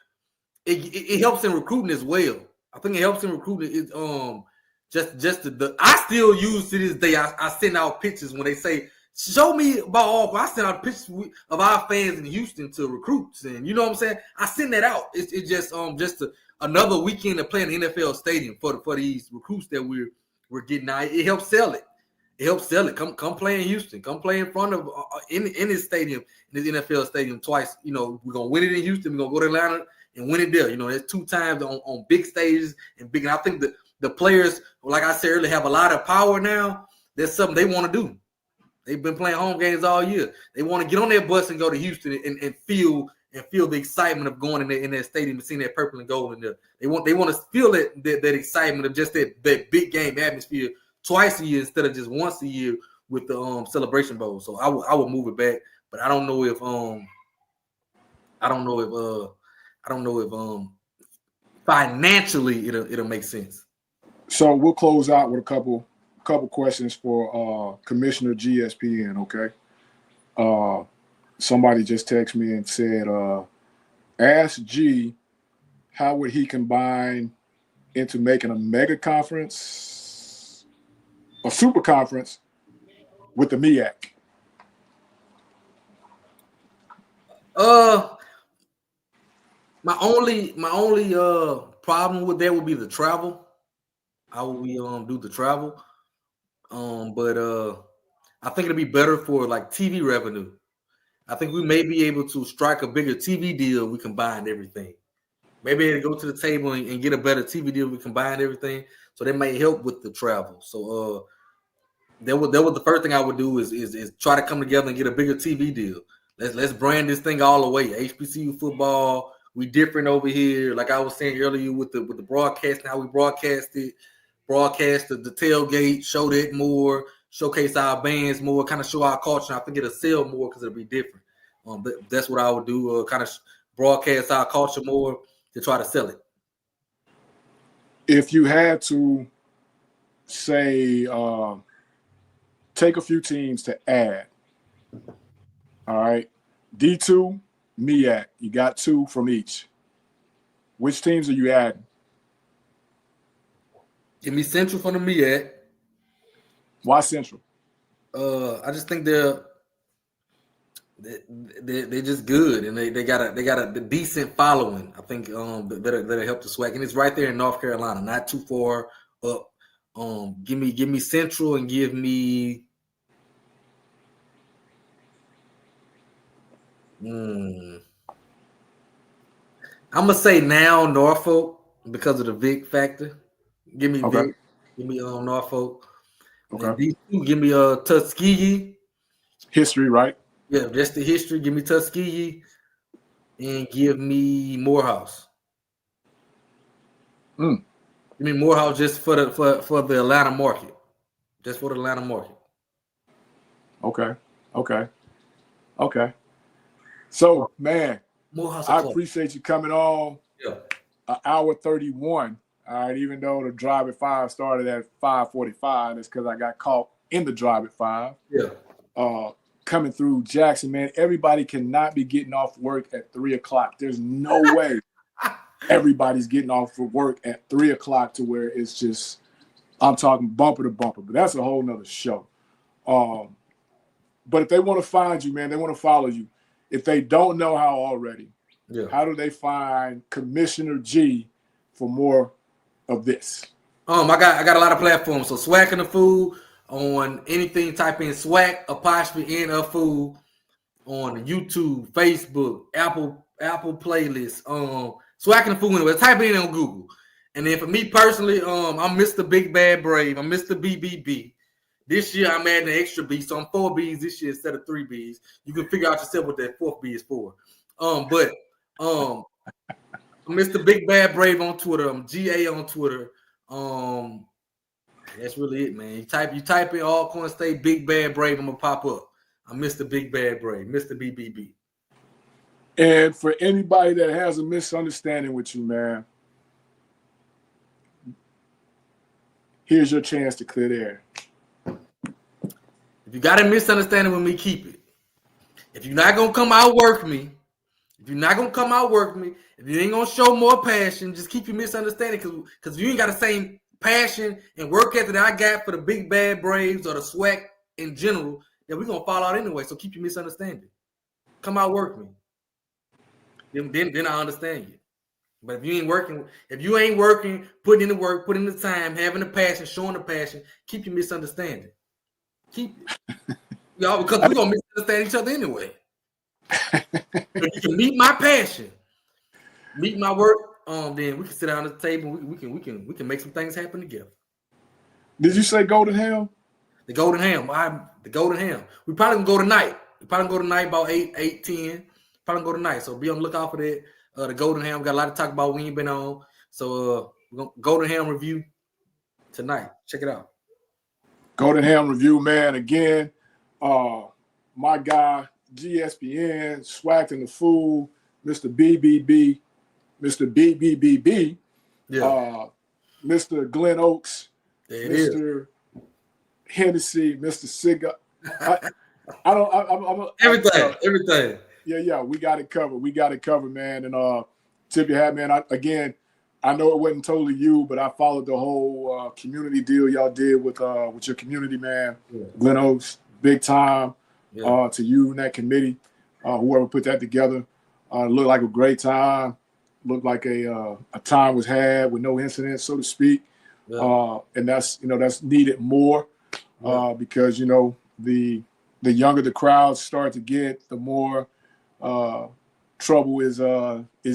[SPEAKER 3] it helps in recruiting as well. I think it helps in recruiting. I still use to this day. I send out pictures when they say, "Show me about all." I send out pictures of our fans in Houston to recruits, and you know what I'm saying. I send that out. It's just another weekend to play in the NFL stadium for these recruits that we're getting out. It helps sell it. It helps sell it. Come play in Houston. Come play in front of in this stadium, in this NFL stadium twice. We're gonna win it in Houston. We're gonna go to Atlanta and win it there. It's 2 times on big stages and big. And I think the players, like I said earlier, have a lot of power now. That's something they want to do. They've been playing home games all year. They want to get on their bus and go to Houston and feel the excitement of going in that stadium and seeing that purple and gold in there. They want to feel that excitement of just that big game atmosphere twice a year instead of just once a year with the Celebration Bowl. So I would move it back, but I don't know if financially it'll make sense.
[SPEAKER 2] So we'll close out with a couple questions for Commissioner GeeESPN, okay? Somebody just texted me and said, ask G, how would he combine into making a mega conference, a super conference with the MEAC?
[SPEAKER 3] My only problem with that would be the travel. How would we do the travel? But I think it'll be better for like TV revenue. I think we may be able to strike a bigger TV deal. We combine everything. Maybe to go to the table and get a better TV deal. We combine everything, so that may help with the travel. So that was the first thing I would do is try to come together and get a bigger TV deal. Let's brand this thing all the way. HBCU football. We different over here. Like I was saying earlier with the broadcast, how we broadcast the tailgate, show that more, showcase our bands more, kind of show our culture. I think it'll sell more because it'll be different. But that's what I would do, kind of broadcast our culture more to try to sell it.
[SPEAKER 2] If you had to say, take a few teams to add, all right, D2, MEAC, you got 2 from each. Which teams are you adding?
[SPEAKER 3] Give me Central from the MEAC.
[SPEAKER 2] Why Central?
[SPEAKER 3] I just think they're just good, and they got a decent following. I think that'll help the SWAC, and it's right there in North Carolina, not too far up. Give me Central and give me. I'm gonna say now Norfolk because of the Vic factor. Give me
[SPEAKER 2] Okay.
[SPEAKER 3] Vic. Give me Norfolk.
[SPEAKER 2] Okay.
[SPEAKER 3] And D2, give me Tuskegee.
[SPEAKER 2] History, right?
[SPEAKER 3] Yeah, just the history. Give me Tuskegee, and give me Morehouse. Give me Morehouse just for the Atlanta market, just for the Atlanta market.
[SPEAKER 2] Okay. So, man,
[SPEAKER 3] Morehouse.
[SPEAKER 2] I appreciate you coming on.
[SPEAKER 3] Yeah.
[SPEAKER 2] An hour 31. All right, even though the drive at 5 started at 5:45, it's because I got caught in the drive at 5.
[SPEAKER 3] Yeah.
[SPEAKER 2] Coming through Jackson, man, everybody cannot be getting off work at 3 o'clock. There's no way everybody's getting off for work at 3 o'clock to where it's just, I'm talking bumper to bumper, but that's a whole nother show. But if they want to find you, man, they want to follow you. If they don't know how already, how do they find Commissioner G for more of this?
[SPEAKER 3] I got a lot of platforms. So SWAC'n the Fool on anything. Type in SWAC apostrophe in a fool on YouTube, Facebook, Apple playlists. SWAC'n the Fool. Anyway, type it in on Google. And then for me personally, I'm Mr. Big Bad Brave. I'm Mr. BBB. This year I'm adding an extra B, so I'm 4 B's this year instead of 3 B's. You can figure out yourself what that 4th B is for. I'm Mr. Big Bad Brave on Twitter. I'm GA on Twitter. That's really it, man. You type in Alcorn State Big Bad Brave, I'm gonna pop up. I'm Mr. Big Bad Brave, Mr. BBB.
[SPEAKER 2] And for anybody that has a misunderstanding with you, man, here's your chance to clear the air.
[SPEAKER 3] If you got a misunderstanding with me, keep it. If you're not gonna come outwork me, if you ain't gonna show more passion, just keep your misunderstanding. Because if you ain't got the same passion and work ethic that I got for the Big Bad Braves or the SWAC in general, then we're gonna fall out anyway. So keep your misunderstanding. Come outwork me. Then I understand you. But if you ain't working, putting in the work, putting in the time, having the passion, showing the passion, keep your misunderstanding. Keep it. Y'all, because we're gonna misunderstand each other anyway. If you can meet my passion, meet my work, then we can sit down at the table. We can make some things happen together.
[SPEAKER 2] Did you say Golden Ham?
[SPEAKER 3] The Golden Ham. The Golden Ham. We probably gonna go tonight. About 8:10. Probably go tonight. So be on the lookout for that. The Golden Ham. Got a lot to talk about. We ain't been on. So we're gonna Golden Ham review tonight. Check it out.
[SPEAKER 2] Golden Ham review, man. Again, my guy, GeeESPN, SWAC'n the Fool, Mr. BBB, Mr. BBBB, Mr. Glenn Oaks, Mr. Hennessy, Mr. Cigar.
[SPEAKER 3] Everything.
[SPEAKER 2] Yeah, we got it covered. Man. And tip your hat, man. I know it wasn't totally you, but I followed the whole community deal y'all did with your community, man. Yeah. Glenn Oaks, big time. Yeah. To you and that committee, whoever put that together. Looked like a great time. Looked like a time was had with no incidents, so to speak. Yeah. And that's needed more because the younger the crowds start to get, the more trouble is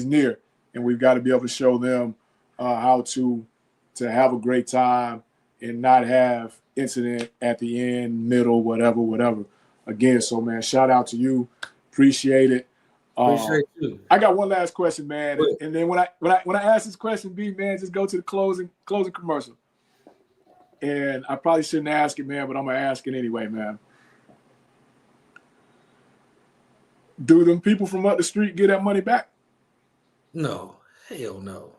[SPEAKER 2] near, and we've got to be able to show them how to have a great time and not have incident at the end, middle, whatever. Again, so man, shout out to you, appreciate it.
[SPEAKER 3] Appreciate you.
[SPEAKER 2] I got one last question, man, and then when I ask this question, B, man, just go to the closing commercial. And I probably shouldn't ask it, man, but I'm gonna ask it anyway, man. Do them people from up the street get that money back?
[SPEAKER 3] No, hell no.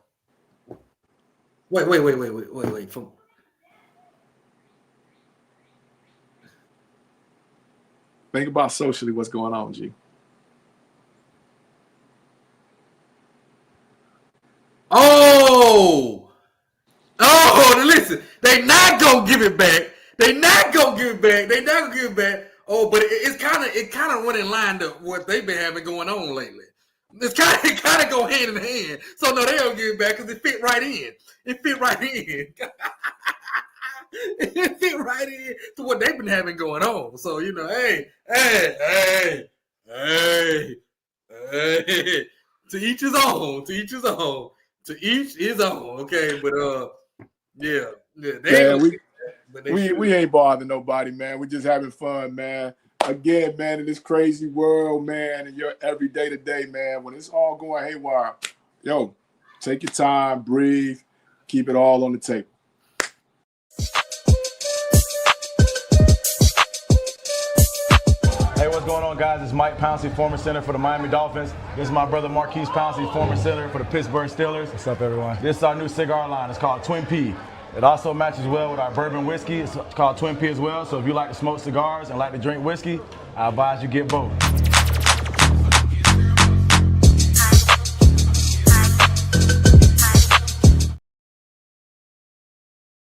[SPEAKER 3] Wait.
[SPEAKER 2] Think about socially what's going on, G.
[SPEAKER 3] Oh, listen, they not gonna give it back. Oh, but it's kind of running in line to what they've been having going on lately. It kind of go hand in hand. So no, they don't give it back because it fit right in. It fit right in to what they've been having going on. So hey. To each his own. Okay, but yeah.
[SPEAKER 2] We ain't bothering nobody, man. We just having fun, man. Again, man, in this crazy world, man, in your everyday to day, man, when it's all going haywire, yo, take your time, breathe, keep it all on the table.
[SPEAKER 4] Hey, what's going on, guys? It's Mike Pouncey, former center for the Miami Dolphins. This is my brother Marquise Pouncey, former center for the Pittsburgh Steelers. What's up, everyone? This is our new cigar line. It's called Twin P. It also matches well with our bourbon whiskey. It's called Twin P as well. So if you like to smoke cigars and like to drink whiskey, I advise you get both.